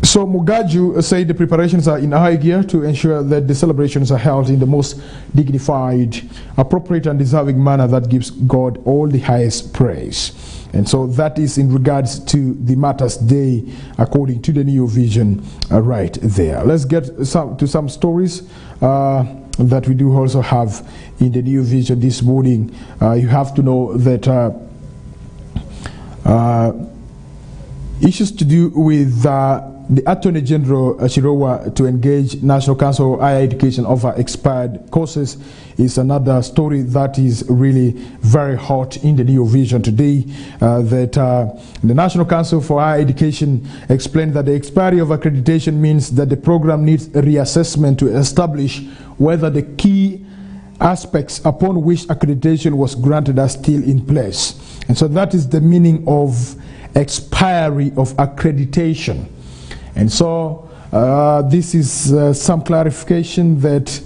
So Mugaju said the preparations are in high gear to ensure that the celebrations are held in the most dignified, appropriate and deserving manner that gives God all the highest praise. And so that is in regards to the Martyrs' Day according to the New Vision right there. Let's get to some stories that we do also have in the New Vision this morning. You have to know that issues to do with the Attorney General Chirowa to engage National Council of Higher Education over expired courses is another story that is really very hot in the New Vision today. The National Council for Higher Education explained that the expiry of accreditation means that the program needs a reassessment to establish whether the key aspects upon which accreditation was granted are still in place. And so that is the meaning of expiry of accreditation. And so this is some clarification that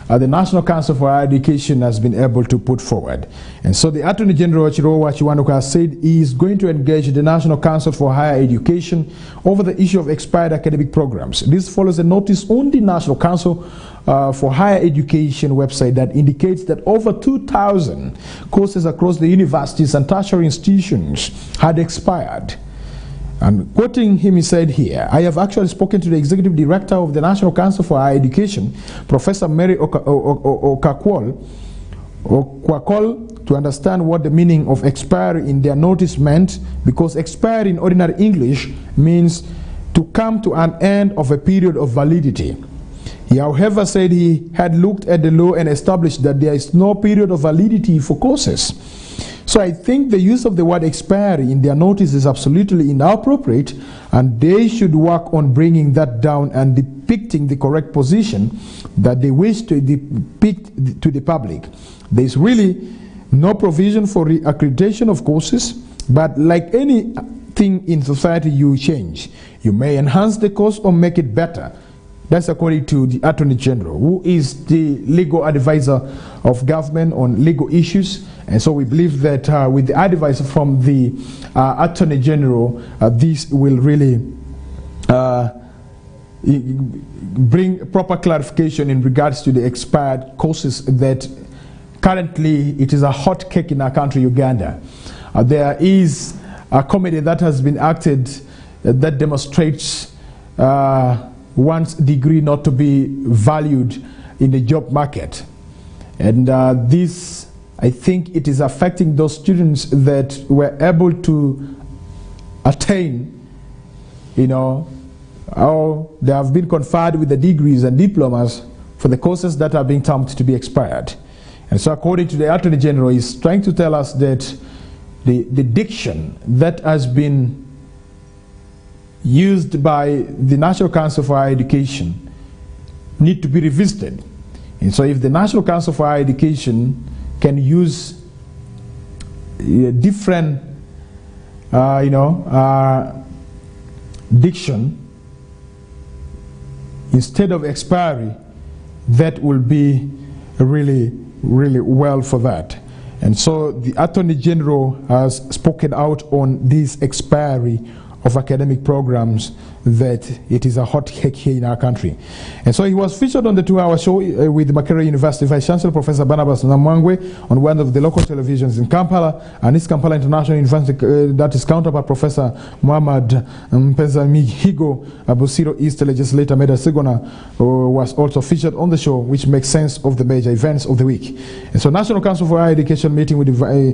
the National Council for Higher Education has been able to put forward. And so the Attorney General Chirowa Chiwanuka said he is going to engage the National Council for Higher Education over the issue of expired academic programs. This follows a notice on the National Council for Higher Education website that indicates that over 2,000 courses across the universities and tertiary institutions had expired. And quoting him, he said here, I have actually spoken to the Executive Director of the National Council for Higher Education, Professor Mary Okakwol, to understand what the meaning of expiry in their notice meant, because expiry in ordinary English means to come to an end of a period of validity. He, however, said he had looked at the law and established that there is no period of validity for courses. So I think the use of the word expiry in their notice is absolutely inappropriate, and they should work on bringing that down and depicting the correct position that they wish to depict to the public. There is really no provision for reaccreditation of courses, but like anything in society, you change. You may enhance the course or make it better. That's according to the Attorney General, who is the legal advisor of government on legal issues. And so we believe that with the advice from the Attorney General, this will really bring proper clarification in regards to the expired courses that currently it is a hot cake in our country, Uganda. There is a committee that has been acted that demonstrates one's degree not to be valued in the job market. And this, I think it is affecting those students that were able to attain, or they have been conferred with the degrees and diplomas for the courses that are being termed to be expired. And so according to the Attorney General, he's trying to tell us that the diction that has been used by the National Council for Higher Education need to be revisited. And so if the National Council for Higher Education can use different diction instead of expiry, that will be really well for that. And so the Attorney General has spoken out on this expiry of academic programs, that it is a hot cake here in our country. And so he was featured on the 2-hour show with Makerere University Vice Chancellor Professor Barnabas Namwangwe on one of the local televisions in Kampala, and this Kampala International University, that is counterpart Professor Muhammad Mpenzamihigo, Busiro East legislator Meda Sigona, was also featured on the show, which makes sense of the major events of the week. And so National Council for Higher Education meeting with the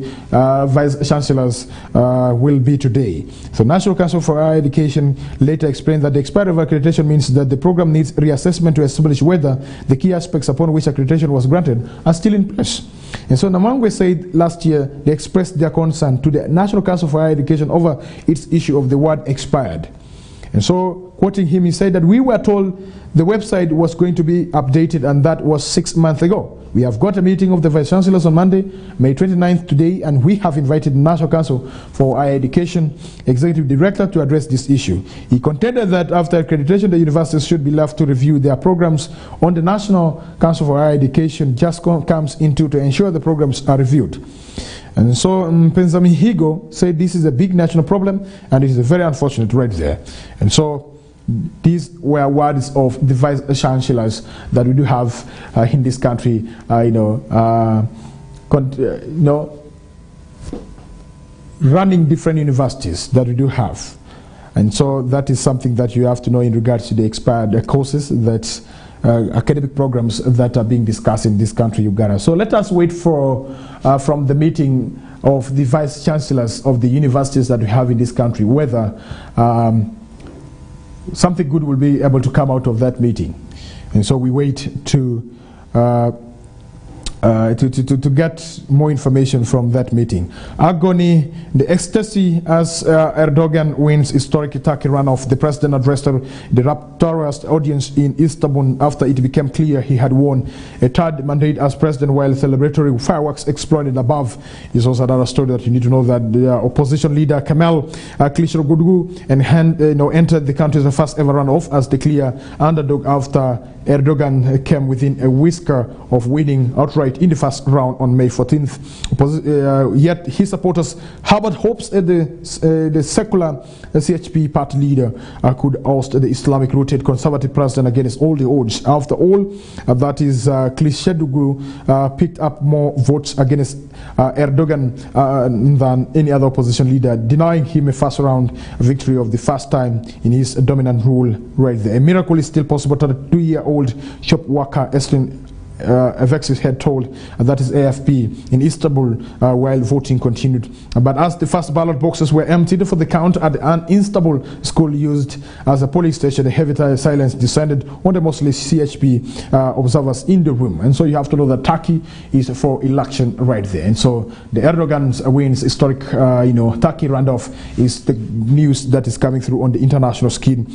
Vice Chancellors will be today. So National Council for Higher Education later explained that the expiry of accreditation means that the program needs reassessment to establish whether the key aspects upon which accreditation was granted are still in place. And so Namwangwe said last year they expressed their concern to the National Council for Higher Education over its issue of the word expired. And so, quoting him, he said that we were told the website was going to be updated, and that was 6 months ago. We have got a meeting of the Vice Chancellors on Monday, May 29th today, and we have invited the National Council for Higher Education Executive Director to address this issue. He contended that after accreditation, the universities should be left to review their programs on the National Council for Higher Education just comes into to ensure the programs are reviewed. And so Mpenzamihigo said this is a big national problem, and it is very unfortunate right there. And so these were words of the Vice Chancellors that we do have in this country, running different universities that we do have. And so that is something that you have to know in regards to the expired courses, that academic programs that are being discussed in this country, Uganda. So let us wait for from the meeting of the Vice Chancellors of the universities that we have in this country, whether something good will be able to come out of that meeting. And so we wait to get more information from that meeting. Agony, the ecstasy as Erdogan wins historic Turkey runoff. The president addressed the rapturous audience in Istanbul after it became clear he had won a third mandate as president, while celebratory fireworks exploded above. This is also another story that you need to know, that the opposition leader Kemal Kılıçdaroğlu entered the country's first ever runoff as the clear underdog after Erdogan came within a whisker of winning outright in the first round on May 14th. Yet his supporters harbored hopes that the secular CHP party leader could oust the Islamic-rooted conservative president against all the odds. After all, that is Kılıçdaroğlu picked up more votes against Erdogan than any other opposition leader, denying him a first round victory of the first time in his dominant rule right there. A miracle is still possible. 32-year-old shop worker Eslin Avexis had told, that is AFP, in Istanbul while voting continued. But as the first ballot boxes were emptied for the count at an Istanbul school used as a polling station, a heavy silence descended on the mostly CHP observers in the room. And so you have to know that Turkey is for election right there. And so the Erdogan wins historic Turkey runoff is the news that is coming through on the international scene,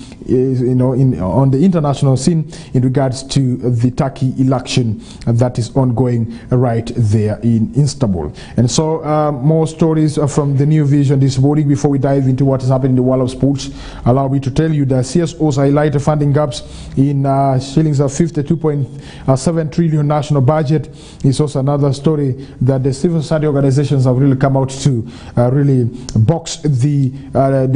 on the international scene in regards to the Turkey election negotiation that is ongoing right there in Istanbul. And so more stories from the New Vision this morning. Before we dive into what is happening in the world of sports, allow me to tell you that CSOs highlight funding gaps in shillings of 52.7 trillion national budget. Is also another story that the civil society organizations have really come out to really box the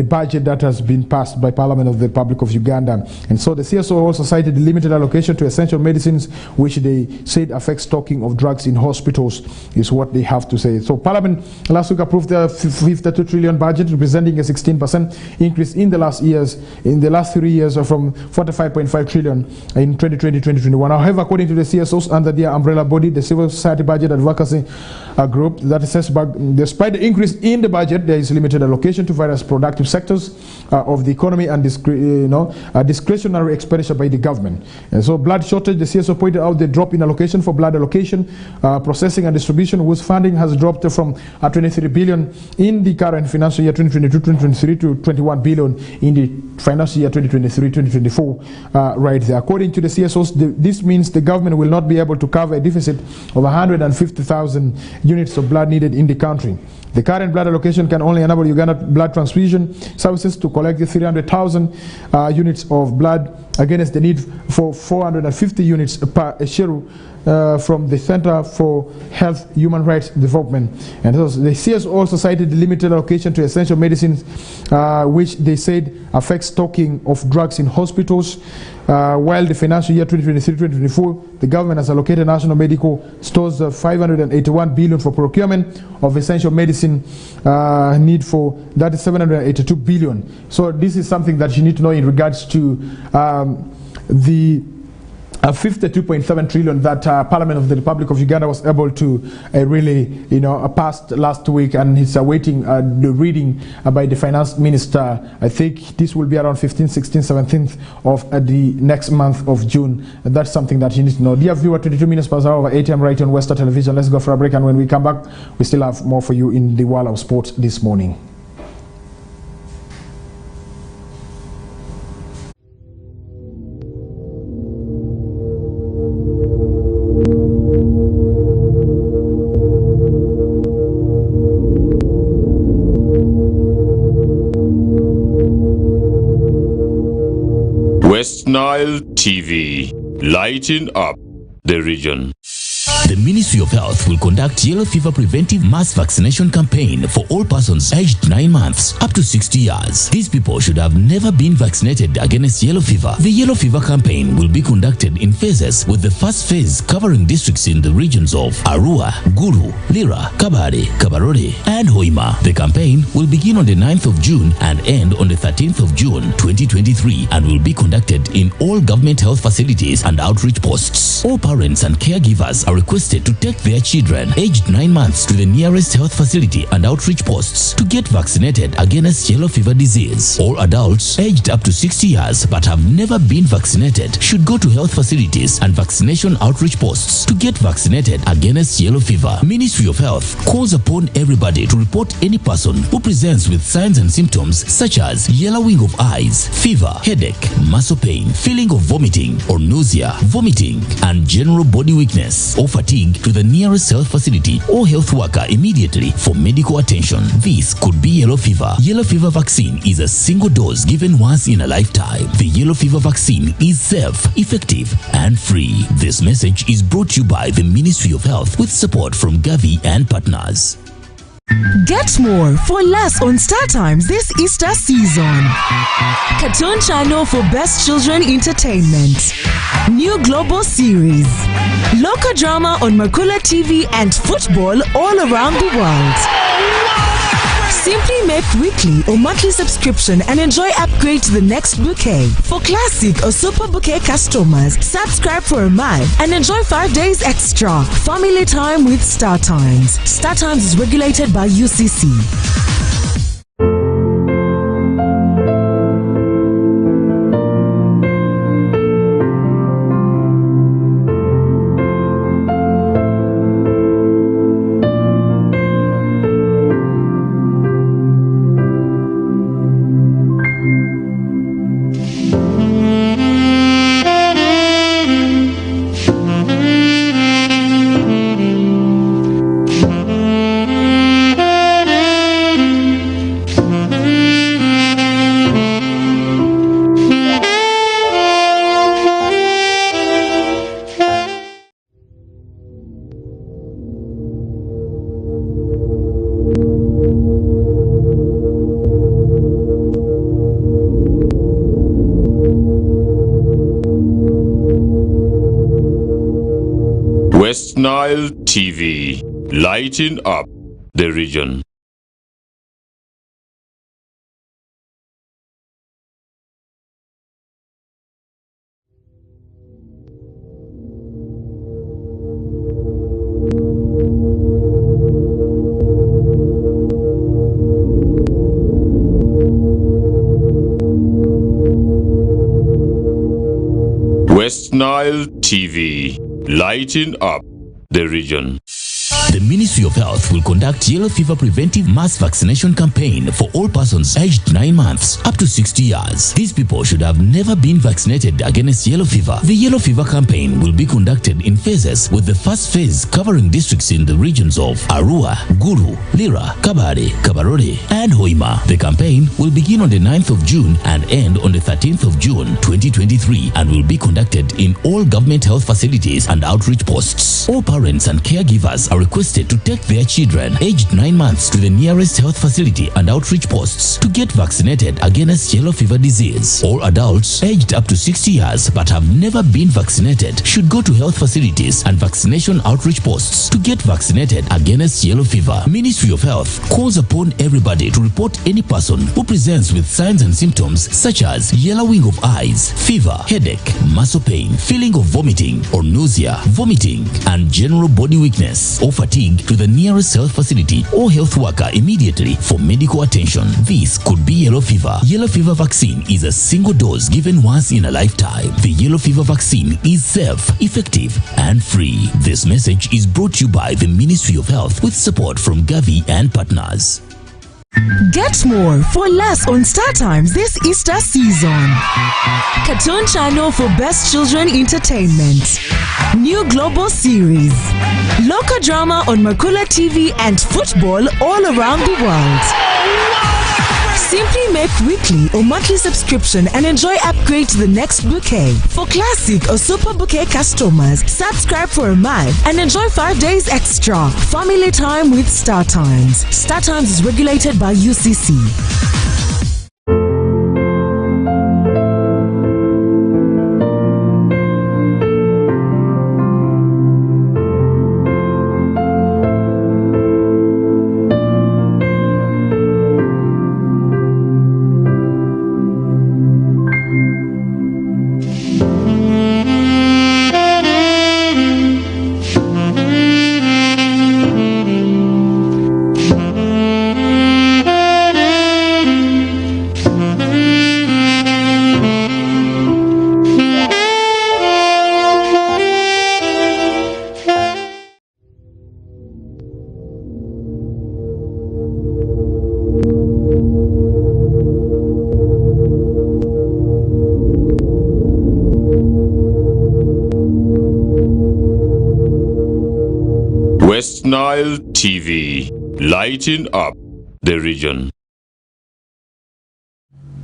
budget that has been passed by Parliament of the Republic of Uganda. And so the CSO also cited the limited allocation to essential medicines, which they said affects stocking of drugs in hospitals, is what they have to say. So Parliament last week approved the 52 trillion budget, representing a 16% increase in the last 3 years, from 45.5 trillion in 2020-2021. However, according to the CSOs under their umbrella body, the Civil Society Budget Advocacy Group, that says despite the increase in the budget, there is limited allocation to various productive sectors of the economy and discretionary expenditure by the government. And so blood shortage, the CSO pointed out the drop in allocation for blood allocation, processing and distribution, whose funding has dropped from 23 billion in the current financial year 2022-2023 to 21 billion in the financial year 2023-2024 right there. According to the CSOs, this means the government will not be able to cover a deficit of 150,000 units of blood needed in the country. The current blood allocation can only enable Uganda blood transfusion services to collect the 300,000 units of blood against the need for 450 units per schedule from the Center for Health Human Rights Development. And so the CS also cited the limited allocation to essential medicines, which they said affects stocking of drugs in hospitals. While the financial year 2023-2024, the government has allocated national medical stores 581 billion for procurement of essential medicine need for that is 782 billion. So this is something that you need to know in regards to the 52.7 trillion that Parliament of the Republic of Uganda was able to really, pass last week, and he's awaiting the reading by the finance minister. I think this will be around 15th, 16th, 17th of the next month of June. And that's something that you need to know. Dear viewer, 22 minutes past hour over 8 a.m. right on Westnile Television. Let's go for a break, and when we come back, we still have more for you in the world of sports this morning. Westnile TV, lighting up the region. The Ministry of Health will conduct yellow fever preventive mass vaccination campaign for all persons aged 9 months up to 60 years. These people should have never been vaccinated against yellow fever. The yellow fever campaign will be conducted in phases, with the first phase covering districts in the regions of Arua, Gulu, Lira, Kabare, Kabarore, and Hoima. The campaign will begin on the 9th of June and end on the 13th of June 2023 and will be conducted in all government health facilities and outreach posts. All parents and caregivers are requested to take their children aged 9 months to the nearest health facility and outreach posts to get vaccinated against yellow fever disease. All adults aged up to 60 years but have never been vaccinated should go to health facilities and vaccination outreach posts to get vaccinated against yellow fever. Ministry of Health calls upon everybody to report any person who presents with signs and symptoms such as yellowing of eyes, fever, headache, muscle pain, feeling of vomiting or nausea, vomiting, and general body weakness or fatigue to the nearest health facility or health worker immediately for medical attention. This could be yellow fever. Yellow fever vaccine is a single dose given once in a lifetime. The yellow fever vaccine is safe, effective, and free. This message is brought to you by the Ministry of Health with support from Gavi and partners. Get more for less on Star Times this Easter season. Cartoon channel for best children entertainment. New global series. Local drama on Makula TV and football all around the world. Simply make weekly or monthly subscription and enjoy upgrade to the next bouquet. For classic or super bouquet customers, subscribe for a month and enjoy 5 days extra. Family time with Star Times. Star Times is regulated by UCC. Westnile TV, lighting up the region. Westnile TV, lighting up the region. The Ministry of Health will conduct yellow fever preventive mass vaccination campaign for all persons aged 9 months up to 60 years. These people should have never been vaccinated against yellow fever. The yellow fever campaign will be conducted in phases, with the first phase covering districts in the regions of Arua, Gulu, Lira, Kabare, Kabarore, and Hoima. The campaign will begin on the 9th of June and end on the 13th of June 2023 and will be conducted in all government health facilities and outreach posts. All parents and caregivers are requested to take their children aged 9 months to the nearest health facility and outreach posts to get vaccinated against yellow fever disease. All adults aged up to 60 years but have never been vaccinated should go to health facilities and vaccination outreach posts to get vaccinated against yellow fever. Ministry of Health calls upon everybody to report any person who presents with signs and symptoms such as yellowing of eyes, fever, headache, muscle pain, feeling of vomiting or nausea, vomiting, and general body weakness or fatigue to the nearest health facility or health worker immediately for medical attention. This could be yellow fever. Yellow fever vaccine is a single dose given once in a lifetime. The yellow fever vaccine is safe, effective, and free. This message is brought to you by the Ministry of Health with support from Gavi and partners. Get more for less on Star Times this Easter season. Cartoon channel for best children entertainment. New global series. Local drama on Makula TV and football all around the world. Simply make weekly or monthly subscription and enjoy upgrade to the next bouquet. For classic or super bouquet customers, subscribe for a month and enjoy 5 days extra. Family time with Star Times. Star Times is regulated by UCC. Westnile TV, lighting up the region.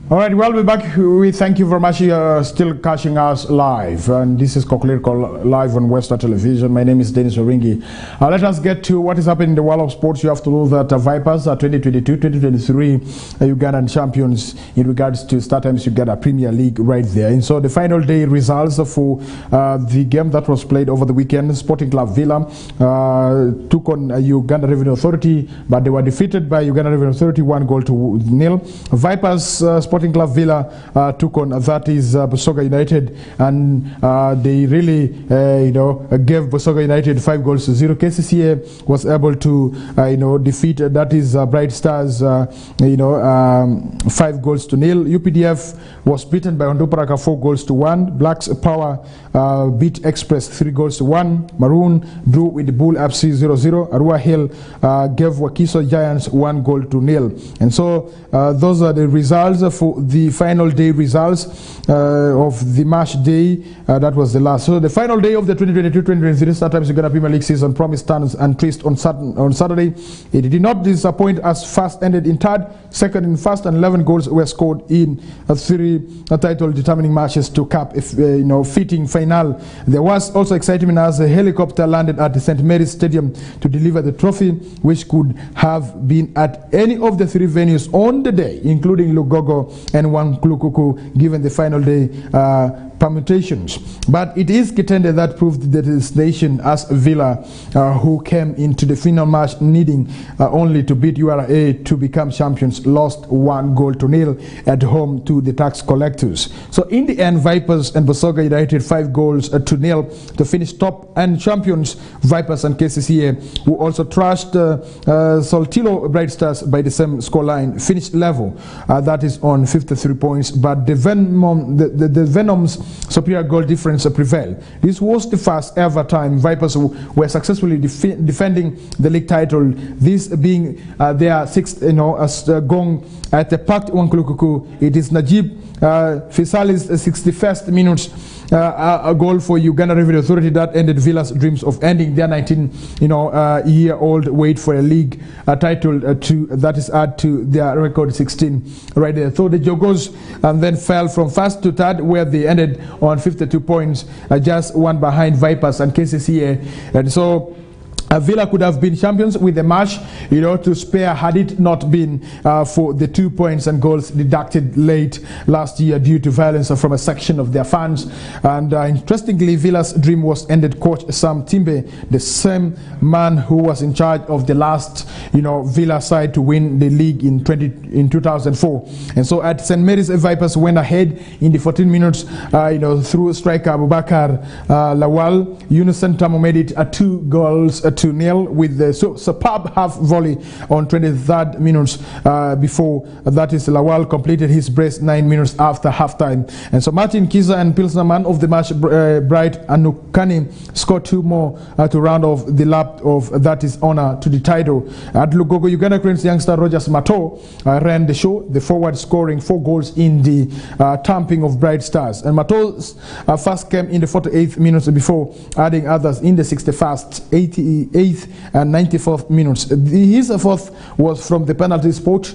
All right, well, we're back. We thank you very much. You're still catching us live. And this is KOKOLIRIKO live on Westnile Television. My name is Denis Oringi. Let us get to what is happening in the world of sports. You have to know that Vipers are 2022-2023 Ugandan champions in regards to Star Times Uganda Premier League right there. And so the final day results for the game that was played over the weekend, Sporting Club Villa took on Uganda Revenue Authority, but they were defeated by Uganda Revenue Authority 1-0. Vipers Sporting Club Villa took on, that is Busoga United, and they really gave Busoga United 5-0. KCCA was able to defeat, that is Bright Stars 5-0. UPDF was beaten by Honduparaka 4-1. Blacks Power beat Express 3-1. Maroon drew with the Bull FC 0-0. Arua Hill gave Wakiso Giants 1-0. And so those are the results for the final day results of the match day. That was the last. So the final day of the 2022-2023 Star Times Uganda Premier League season promised turns and twists on Saturday. It did not disappoint as first ended in third, second in first, and 11 goals were scored in 3 title determining matches to cap a fitting final. There was also excitement as a helicopter landed at the St. Mary's Stadium to deliver the trophy, which could have been at any of the 3 venues on the day, including Lugogo and Wankulukuku, given the final day permutations. But it is Kitende that proved the destination, as Villa, who came into the final match needing only to beat URA to become champions, lost 1-0 at home to the tax collectors. So in the end, Vipers and Busoga United 5-0 to finish top, and champions Vipers and KCCA, who also trashed Saltillo Bright Stars by the same scoreline, finished level. That is on 53 points, but the Venom's superior goal difference prevailed. This was the first ever time Vipers were successfully defending the league title, this being their sixth gong at the packed Wankulukuku. It is Najib Fisali's 61st minute a goal for Uganda Revenue Authority that ended Villa's dreams of ending their 19-year-old wait for a league title that is add to their record 16 right there. So the Jogos then fell from first to third, where they ended on 52 points, just one behind Vipers and KCCA. And so Villa could have been champions with the match, to spare, had it not been for the 2 points and goals deducted late last year due to violence from a section of their fans. And interestingly, Villa's dream was ended. Coach Sam Timbe, the same man who was in charge of the last, Villa side to win the league in 2004. And so at St. Mary's, Vipers went ahead in the 14 minutes, through striker Abubakar Lawal. Unison Tamo made it 2-0 with the superb half volley on 23rd minutes before that is Lawal completed his brace 9 minutes after halftime. And so Martin Kiza and Pilsner man of the match Bright Anukani scored 2 more to round off the lap of that is honor to the title. At Lugogo, Uganda Cranes youngster Rogers Mato ran the show, the forward scoring 4 goals in the tamping of Bright Stars. And Mato's first came in the 48th minutes before adding others in the 61st, 88th and 94th minutes. His fourth was from the penalty spot.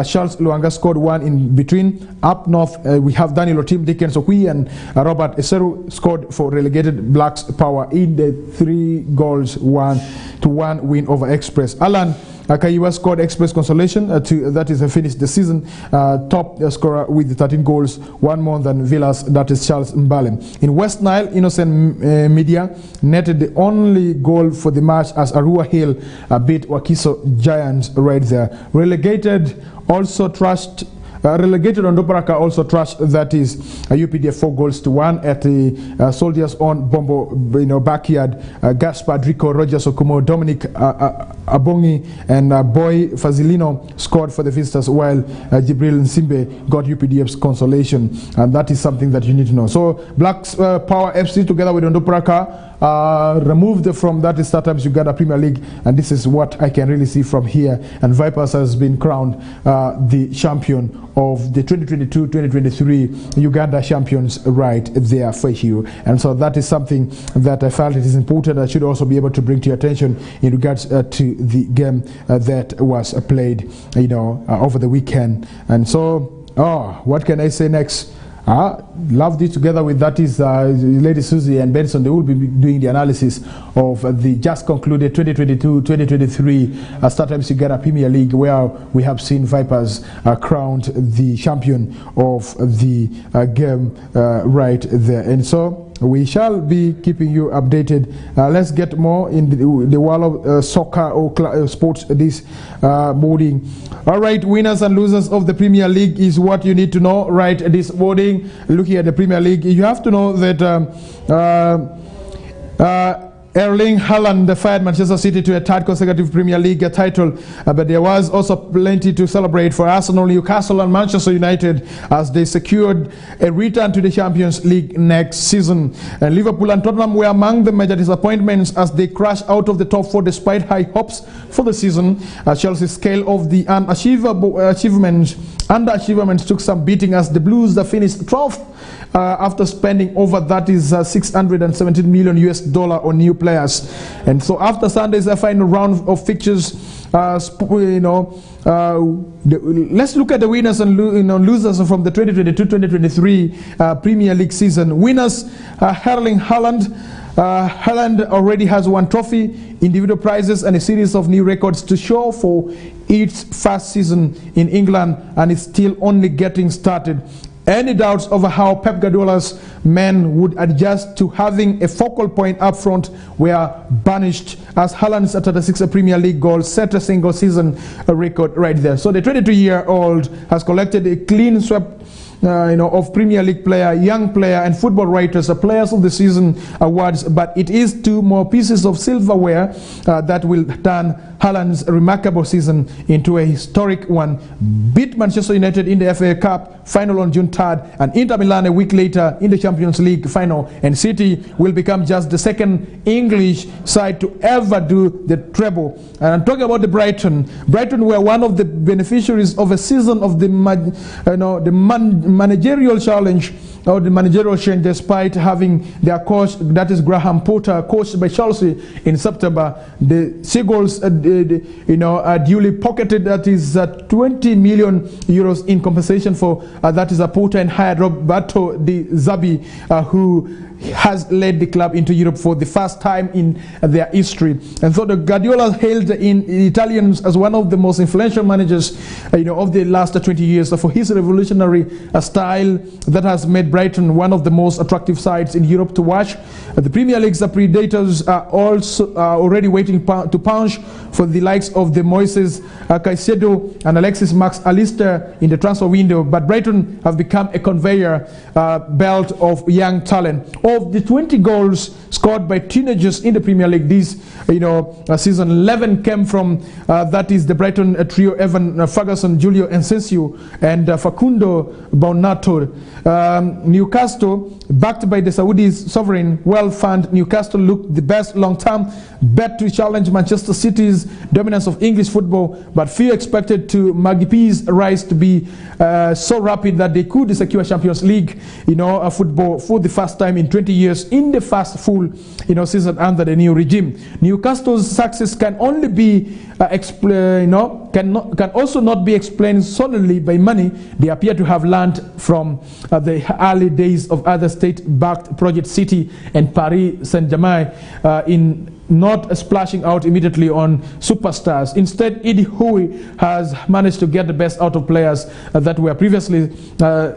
Charles Luanga scored 1 in between. Up north, we have Daniel Otim, Dickens Okwi and Robert Eseru scored for relegated Blacks Power in the 3-1 win over Express. Alan Akaiwa scored Express consolation that is finished the season top scorer with 13 goals, 1 more than Villas, that is Charles Mbale. In West Nile, Innocent Media netted the only goal for the match as Arua Hill beat Wakiso Giants right there. Relegated Ondoparaka also trashed that is UPDF 4-1 at the Soldiers on Bombo backyard. Gaspar Rico, Rogers Okumo, Dominic Abongi and Boy Fazilino scored for the visitors, while Jibril Nsimbe got UPDF's consolation, and that is something that you need to know. So Blacks Power FC together with Ondoparaka removed from that is Startups Uganda Premier League, and this is what I can really see from here. And Vipers has been crowned the champion of the 2022-2023 Uganda champions right there for you. And so that is something that I felt it is important. I should also be able to bring to your attention in regards to the game that was played over the weekend. And so what can I say next? Loved it together with that is Lady Susie and Benson. They will be doing the analysis of the just concluded 2022-2023 Startimes Uganda Premier League, where we have seen Vipers crowned the champion of the game right there. And so we shall be keeping you updated. Let's get more in the world of soccer or sports this morning. All right, winners and losers of the Premier League is what you need to know right this morning. Looking at the Premier League, you have to know that Erling Haaland fired Manchester City to a third consecutive Premier League title, but there was also plenty to celebrate for Arsenal, Newcastle and Manchester United as they secured a return to the Champions League next season. And Liverpool and Tottenham were among the major disappointments as they crashed out of the top 4 despite high hopes for the season. Chelsea's scale of the underachievements took some beating as the Blues finished 12th after spending over that is $617 million on new players. And so after Sunday's final round of fixtures, let's look at the winners and losers from the 2022-2023 Premier League season. Winners, Erling Haaland. Haaland already has 1 trophy, individual prizes and a series of new records to show for its first season in England, and it's still only getting started. Any doubts over how Pep Guardiola's men would adjust to having a focal point up front were banished as Haaland's 36 Premier League goals set a single season record right there. So the 22-year-old has collected a clean sweep of Premier League player, young player, and football writers, Players of the Season awards, but it is 2 more pieces of silverware that will turn Haaland's remarkable season into a historic one. Beat Manchester United in the FA Cup final on June 3rd, and Inter Milan a week later in the Champions League final, and City will become just the second English side to ever do the treble. And I'm talking about the Brighton. Brighton were one of the beneficiaries of a season of the managerial challenge, or the managerial change, despite having their coach, that is Graham Potter, coached by Chelsea in September. The Seagulls duly pocketed, that is 20 million euros in compensation for that is Potter, and hired Roberto Di Zabi, who has led the club into Europe for the first time in their history. And so the Guardiola hailed in Italians as one of the most influential managers of the last 20 years for his revolutionary style that has made Brighton one of the most attractive sides in Europe to watch. The Premier League's Predators are also already waiting to pounce for the likes of the Moises Caicedo and Alexis Max Allister in the transfer window, but Brighton have become a conveyor belt of young talent. Of the 20 goals scored by teenagers in the Premier League this season, 11 came from that is the Brighton trio: Evan Ferguson, Julio Encensio, and Facundo Bonato. Newcastle, backed by the Saudi sovereign wealth fund, Newcastle looked the best long-term bet to challenge Manchester City's dominance of English football, but few expected to Magpies' rise to be so rapid that they could secure Champions League football for the first time in 20 years in the first full season under the new regime. Newcastle's success can only be can also not be explained solely by money. They appear to have learned from the early days of other state-backed Project City and Paris Saint-Germain in not splashing out immediately on superstars. Instead, Eddie Howe has managed to get the best out of players that were previously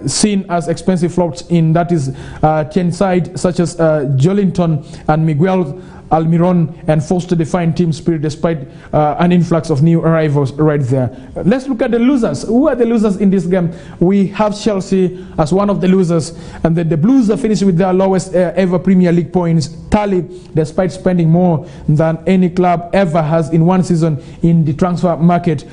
seen as expensive flops in that is 10 side, such as Jolinton and Miguel Almiron, and forced to define team spirit despite an influx of new arrivals right there. Let's look at the losers. Who are the losers in this game? We have Chelsea as one of the losers, and then the Blues are finished with their lowest ever Premier League points tally, despite spending more than any club ever has in one season in the transfer market.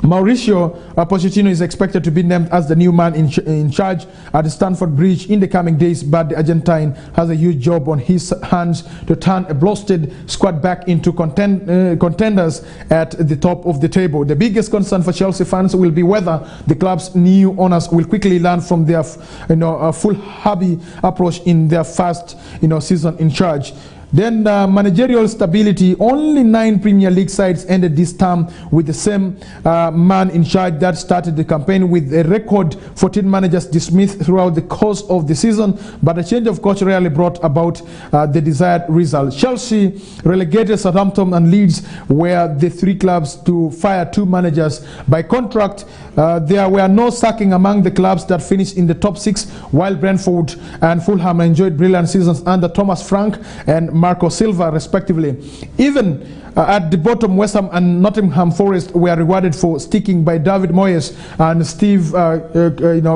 Mauricio Pochettino is expected to be named as the new man in charge at the Stamford Bridge in the coming days, but the Argentine has a huge job on his hands to turn a blasted squad back into contenders at the top of the table. The biggest concern for Chelsea fans will be whether the club's new owners will quickly learn from their full hobby approach in their first season in charge. Then managerial stability. Only 9 Premier League sides ended this term with the same man in charge that started the campaign, with a record 14 managers dismissed throughout the course of the season, but a change of coach rarely brought about the desired result. Chelsea relegated Southampton and Leeds were the 3 clubs to fire 2 managers. By contract, there were no sacking among the clubs that finished in the top 6, while Brentford and Fulham enjoyed brilliant seasons under Thomas Frank and Marco Silva respectively. Even at the bottom, West Ham and Nottingham Forest were rewarded for sticking by David Moyes and Steve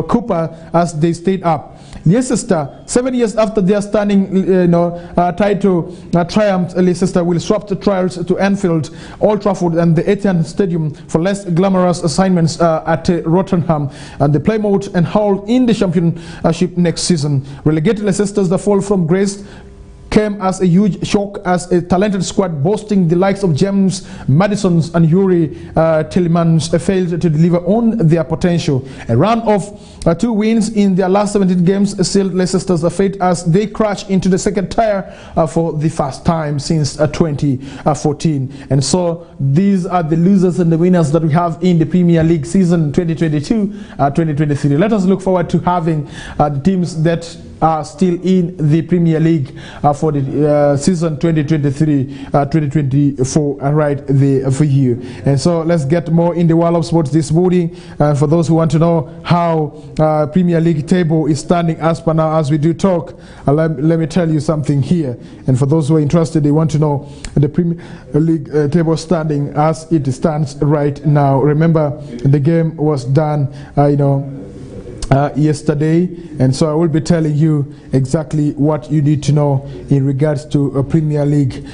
Cooper as they stayed up. Leicester, 7 years after their stunning title triumph, Leicester will swap the trials to Anfield, Old Trafford and the Etihad Stadium for less glamorous assignments at Rotherham, and the Plymouth and Hull in the Championship next season. Relegated Leicester's the fall from grace came as a huge shock, as a talented squad boasting the likes of James Maddisons and Yuri Tillemans failed to deliver on their potential. A run of 2 wins in their last 17 games sealed Leicester's fate as they crashed into the second tier for the first time since 2014. And so these are the losers and the winners that we have in the Premier League season 2022-2023. Let us look forward to having the teams that are still in the Premier League for the season 2023-2024 right there for you. And so let's get more in the world of sports this morning. For those who want to know how Premier League table is standing as per now as we do talk, let me tell you something here. And for those who are interested, they want to know the Premier League table standing as it stands right now. Remember, the game was done, yesterday, and so I will be telling you exactly what you need to know in regards to Premier League,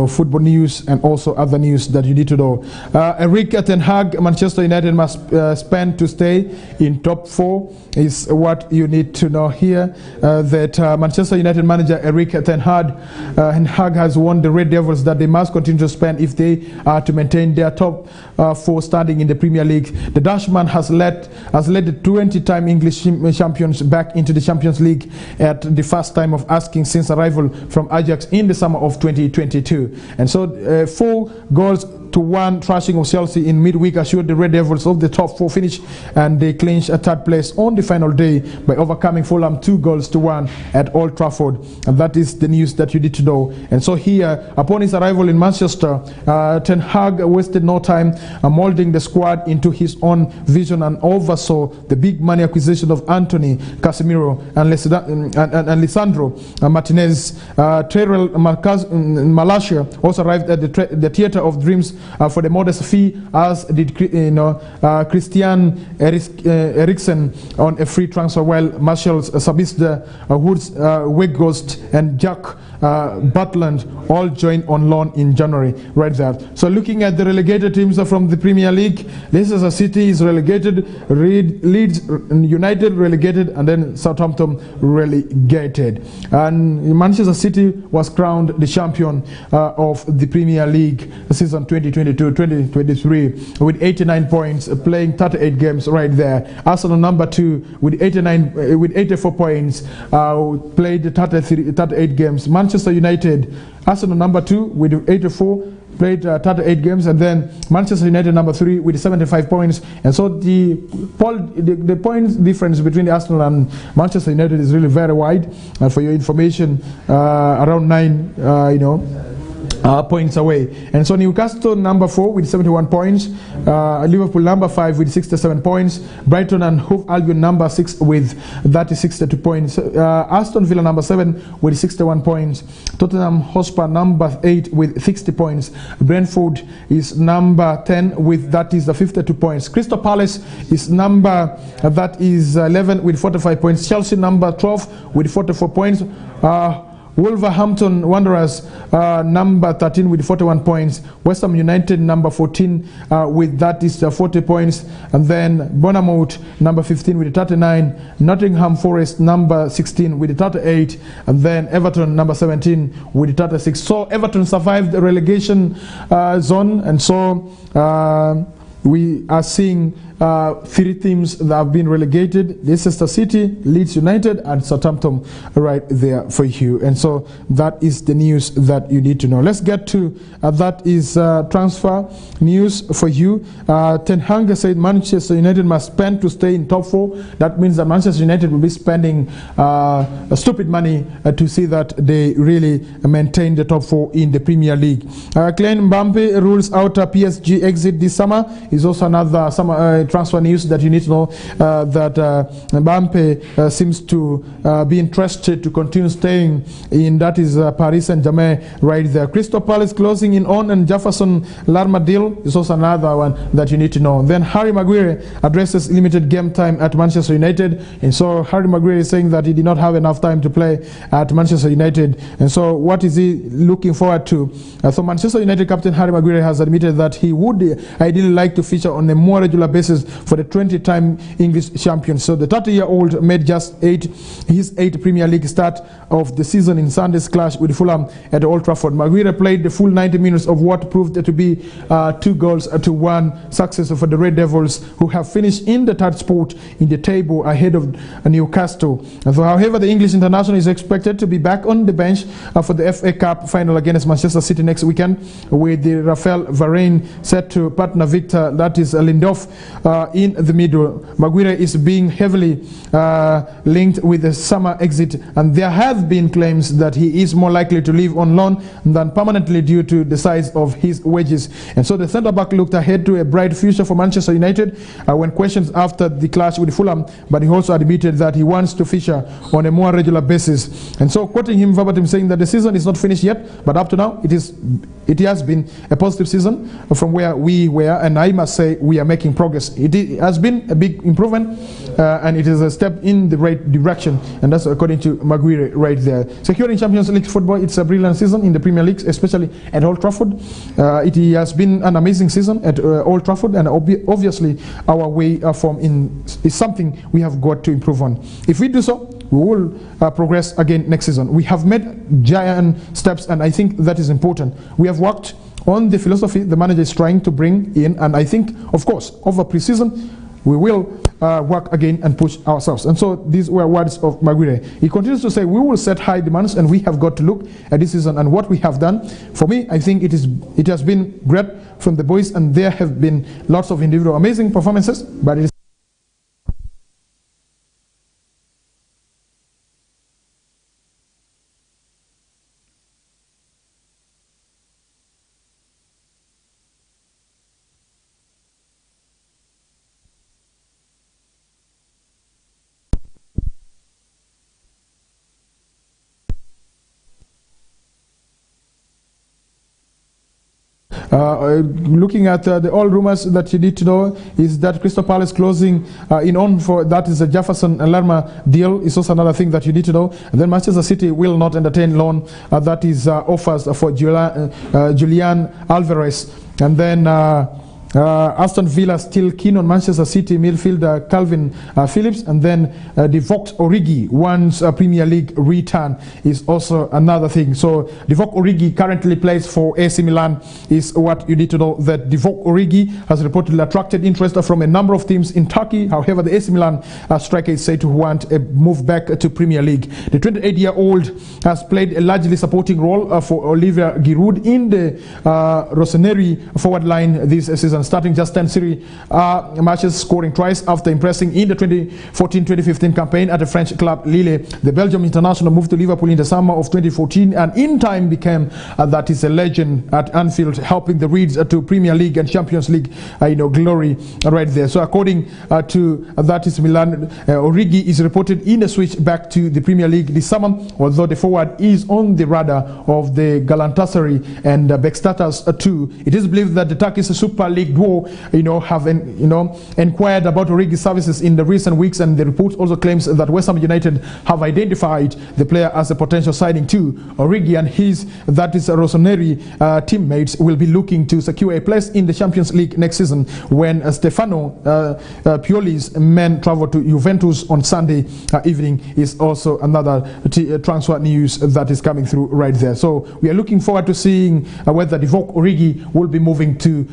football news and also other news that you need to know. Erik ten Hag, Manchester United must spend to stay in top 4 is what you need to know here. That Manchester United manager Erik ten Hag has warned the Red Devils that they must continue to spend if they are to maintain their top 4 standing in the Premier League. The Dutchman has led the 20-time English champions back into the Champions League at the first time of asking since arrival from Ajax in the summer of 2022. And so 4-1 thrashing of Chelsea in midweek assured the Red Devils of the top 4 finish, and they clinched a 3rd place on the final day by overcoming Fulham 2-1 at Old Trafford. And that is the news that you need to know. And so here, upon his arrival in Manchester, Ten Hag wasted no time molding the squad into his own vision and oversaw the big money acquisition of Anthony, Casemiro and Lisandro Martinez. Terrell Malacia also arrived at the Theatre of Dreams for the modest fee, as did Christian Eriksen on a free transfer, while Marshall Sabitzer, Woods, Weghorst and Jack Butland all joined on loan in January right there. So looking at the relegated teams from the Premier League, Leicester City is relegated, Leeds United relegated, and then Southampton relegated. And Manchester City was crowned the champion of the Premier League season 2022-2023 with 89 points, playing 38 games right there. Arsenal number 2 with 84 points, played 38 games. Manchester United, Arsenal number 2 with 84, played 38 games, and then Manchester United number 3 with 75 points. And so the points difference between the Arsenal and Manchester United is really very wide. And for your information, around 9 points away. And so Newcastle number 4 with 71 points, Liverpool number 5 with 67 points, Brighton and Hove Albion number 6 with 62 points, Aston Villa number 7 with 61 points, Tottenham Hotspur number 8 with 60 points, Brentford is number 10 with 52 points, Crystal Palace is number 11 with 45 points, Chelsea number 12 with 44 points, Wolverhampton Wanderers number 13 with 41 points, West Ham United number 14 with 40 points, and then Bournemouth number 15 with 39, Nottingham Forest number 16 with 38, and then Everton number 17 with 36. So Everton survived the relegation zone, and so we are seeing 3 teams that have been relegated: Leicester City, Leeds United, and Southampton right there for you. And so that is the news that you need to know. Let's get to that is transfer news for you. Ten Hag said Manchester United must spend to stay in top 4. That means that Manchester United will be spending stupid money to see that they really maintain the top 4 in the Premier League. Kylian Mbappe rules out a PSG exit this summer. Is also another summer transfer news that you need to know, that Mbappe seems to be interested to continue staying in, that is Paris Saint-Germain right there. Crystal Palace closing in on and Jefferson Lerma deal is also another one that you need to know. Then Harry Maguire addresses limited game time at Manchester United, and so Harry Maguire is saying that he did not have enough time to play at Manchester United, and so what is he looking forward to? So Manchester United captain Harry Maguire has admitted that he would ideally like to feature on a more regular basis for the 20-time English champions. So the 30-year-old made just his 8th Premier League start of the season in Sunday's clash with Fulham at Old Trafford. Maguire played the full 90 minutes of what proved to be 2-1 success for the Red Devils, who have finished in the 3rd spot in the table ahead of Newcastle. And so, however, the English international is expected to be back on the bench for the FA Cup final against Manchester City next weekend, with the Rafael Varane set to partner Victor, that is Lindelof, in the middle. Maguire is being heavily linked with the summer exit, and there have been claims that he is more likely to leave on loan than permanently due to the size of his wages. And so the centre-back looked ahead to a bright future for Manchester United when questioned after the clash with Fulham, but he also admitted that he wants to feature on a more regular basis. And so, quoting him verbatim, saying that the season is not finished yet, but up to now it has been a positive season from where we were, and I must say we are making progress. It has been a big improvement, and it is a step in the right direction, and that's according to Maguire right there. Securing Champions League football, it's a brilliant season in the Premier League, especially at Old Trafford. It has been an amazing season at Old Trafford, and obviously our way form is something we have got to improve on. If we do so, we will progress again next season. We have made giant steps, and I think that is important. We have worked on the philosophy the manager is trying to bring in, and I think, of course, over pre-season, we will work again and push ourselves. And so these were words of Maguire. He continues to say, we will set high demands, and we have got to look at this season and what we have done. For me, I think it has been great from the boys, and there have been lots of individual amazing performances, but it is looking at all rumors that you need to know is that Crystal Palace closing in on for that is a Jefferson Lerma deal is also another thing that you need to know. And then Manchester City will not entertain loan that is offers for Julian Alvarez. And then Aston Villa still keen on Manchester City midfielder Calvin Phillips, and then Divock Origi wants a Premier League return is also another thing. So Divock Origi currently plays for AC Milan is what you need to know, that Divock Origi has reportedly attracted interest from a number of teams in Turkey. However, the AC Milan striker is said to want a move back to Premier League. The 28-year-old has played a largely supporting role for Olivier Giroud in the Rossoneri forward line this season, starting just 10 Serie matches, scoring twice after impressing in the 2014-2015 campaign at the French club Lille. The Belgium international moved to Liverpool in the summer of 2014 and in time became that is a legend at Anfield, helping the Reds to Premier League and Champions League glory right there. So according to that is Milan, Origi is reported in a switch back to the Premier League this summer, although the forward is on the radar of the Galatasaray and Beşiktaş too. It is believed that the Turkish Super League duo have inquired about Origi's services in the recent weeks, and the report also claims that West Ham United have identified the player as a potential signing too. Origi and his that is Rossoneri teammates will be looking to secure a place in the Champions League next season when Stefano Pioli's men travel to Juventus on Sunday evening is also another transfer news that is coming through right there. So we are looking forward to seeing whether Divock Origi will be moving to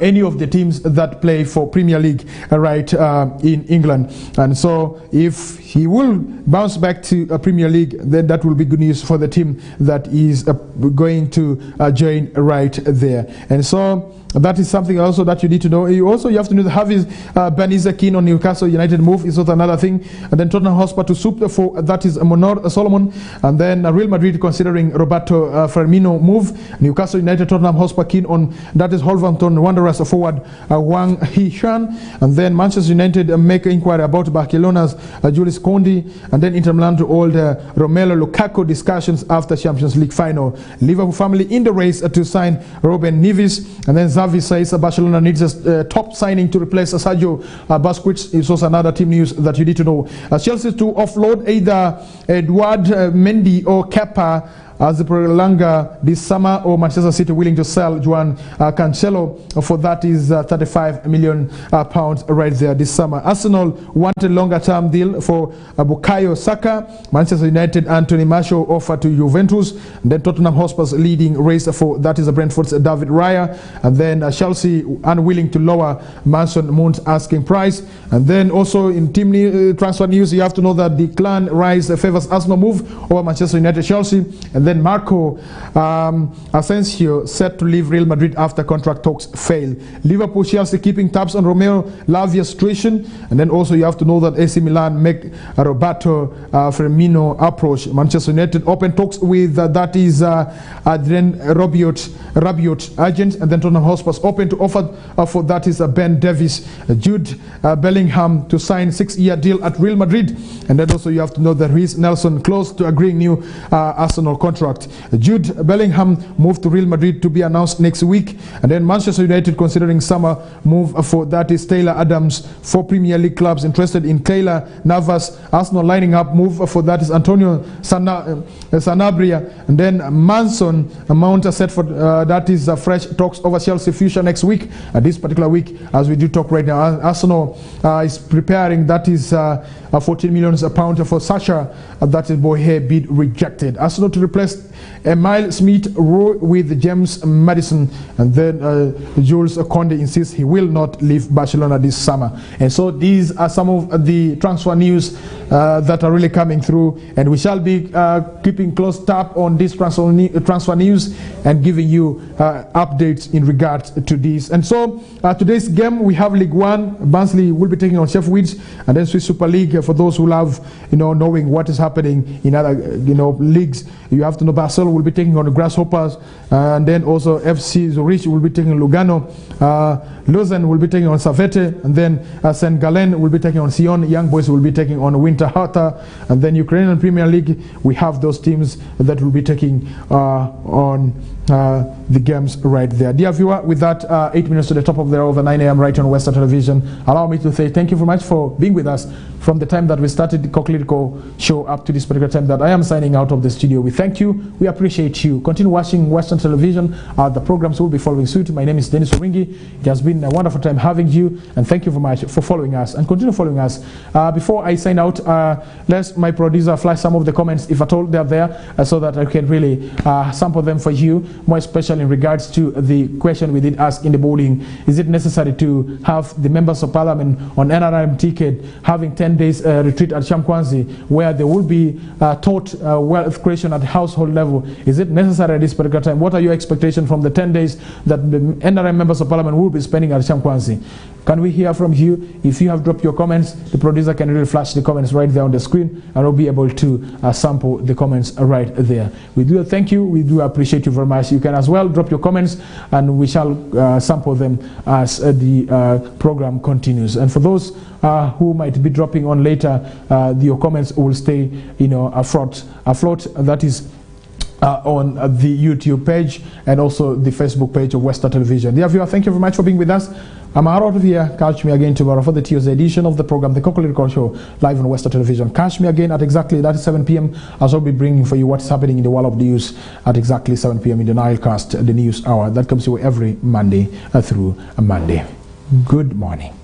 any of the teams that play for Premier League right in England. And so if he will bounce back to a Premier League, then that will be good news for the team that is going to join right there. And so that is something also that you need to know. You have to know that Hafiz Benitez keen on Newcastle United move is also another thing. And then Tottenham Hotspur to soup for that is Monor Solomon. And then Real Madrid considering Roberto Firmino move. Newcastle United, Tottenham Hotspur keen on that is Wolverhampton Wanderers forward Wang Hee-chan. And then Manchester United make inquiry about Barcelona's Julius Kondi. And then Inter Milan to hold Romelu Lukaku discussions after Champions League final. Liverpool family in the race to sign Ruben Neves. And then Xavi says Barcelona needs a top signing to replace Sergio Busquets. It's also another team news that you need to know. Chelsea to offload either Edouard Mendy or Kepa as the Prolonga this summer, or Manchester City willing to sell Juan Cancelo for that is 35 million pounds right there this summer. Arsenal wanted longer term deal for Bukayo Saka. Manchester United Anthony Martial offer to Juventus. And then Tottenham Hotspur's leading race for that is Brentford's David Raya. And then Chelsea unwilling to lower Mason Mount's asking price. And then also in team transfer news, you have to know that the clan rise favors Arsenal move over Manchester United Chelsea. And And then Marco Asensio set to leave Real Madrid after contract talks fail. Liverpool, Chelsea keeping tabs on Romeo Lavia's situation. And then also you have to know that AC Milan make Roberto Firmino approach. Manchester United open talks with that is Adrien Rabiot agent. And then Tottenham Hotspur open to offer for that is Ben Davies. Jude Bellingham to sign 6-year deal at Real Madrid. And then also you have to know that Reece Nelson close to agreeing new Arsenal contract. Jude Bellingham moved to Real Madrid to be announced next week. And then Manchester United considering summer move for that is Taylor Adams. 4 Premier League clubs interested in Taylor Navas. Arsenal lining up move for that is Antonio Sanabria. And then Manson Mount set for that is fresh talks over Chelsea future next week. This particular week as we do talk right now, Arsenal is preparing that is £14 million for Sacha. That is Bohe bid rejected. Arsenal to replace Emile Smith-Rowe with James Maddison. And then Jules Conde insists he will not leave Barcelona this summer. And so these are some of the transfer news that are really coming through, and we shall be keeping close tab on this transfer news and giving you updates in regards to this. And so today's game we have League One. Barnsley will be taking on Sheffield, and then Swiss Super League for those who love knowing what is happening in other leagues. You have to know Basel will be taking on the Grasshoppers, and then also FC Zurich will be taking Lugano. Lausanne will be taking on Savete, and then Saint Gallen will be taking on Sion. Young Boys will be taking on Winter Hatta, and then Ukrainian Premier League we have those teams that will be taking on the games right there. Dear viewer, with that 8 minutes to the top of the hour over 9 a.m. right on Western Television, allow me to say thank you very much for being with us from the time that we started the KOKOLIRIKO Show up to this particular time that I am signing out of the studio. We thank you, we appreciate you. Continue watching Western Television. The programs will be following suit. My name is Denis Oringi. It has been a wonderful time having you, and thank you very much for following us, and continue following us. Before I sign out, let my producer flash some of the comments, if at all they're there, so that I can really sample them for you, more especially in regards to the question we did ask in the boarding. Is it necessary to have the members of parliament on NRM ticket having 10 days retreat at Kyankwanzi, where they will be taught wealth creation at household level? Is it necessary at this particular time? What are your expectations from the 10 days that the NRM members of parliament will be spending at Kyankwanzi? Can we hear from you? If you have dropped your comments, the producer can really flash the comments right there on the screen, and we'll be able to sample the comments right there. We do thank you. We do appreciate you very much. You can as well drop your comments, and we shall sample them as the program continues. And for those who might be dropping on later, your comments will stay, afloat. That is on the YouTube page and also the Facebook page of Western Television. Dear viewer, thank you very much for being with us. I'm out of here. Catch me again tomorrow for the Tuesday edition of the program, the KOKOLIRIKO Show, live on Western Television. Catch me again at exactly that is 7 p.m. as I'll be bringing for you what's happening in the world of news at exactly 7 p.m. in the Nilecast, the news hour that comes your way every Monday through Monday. Good morning.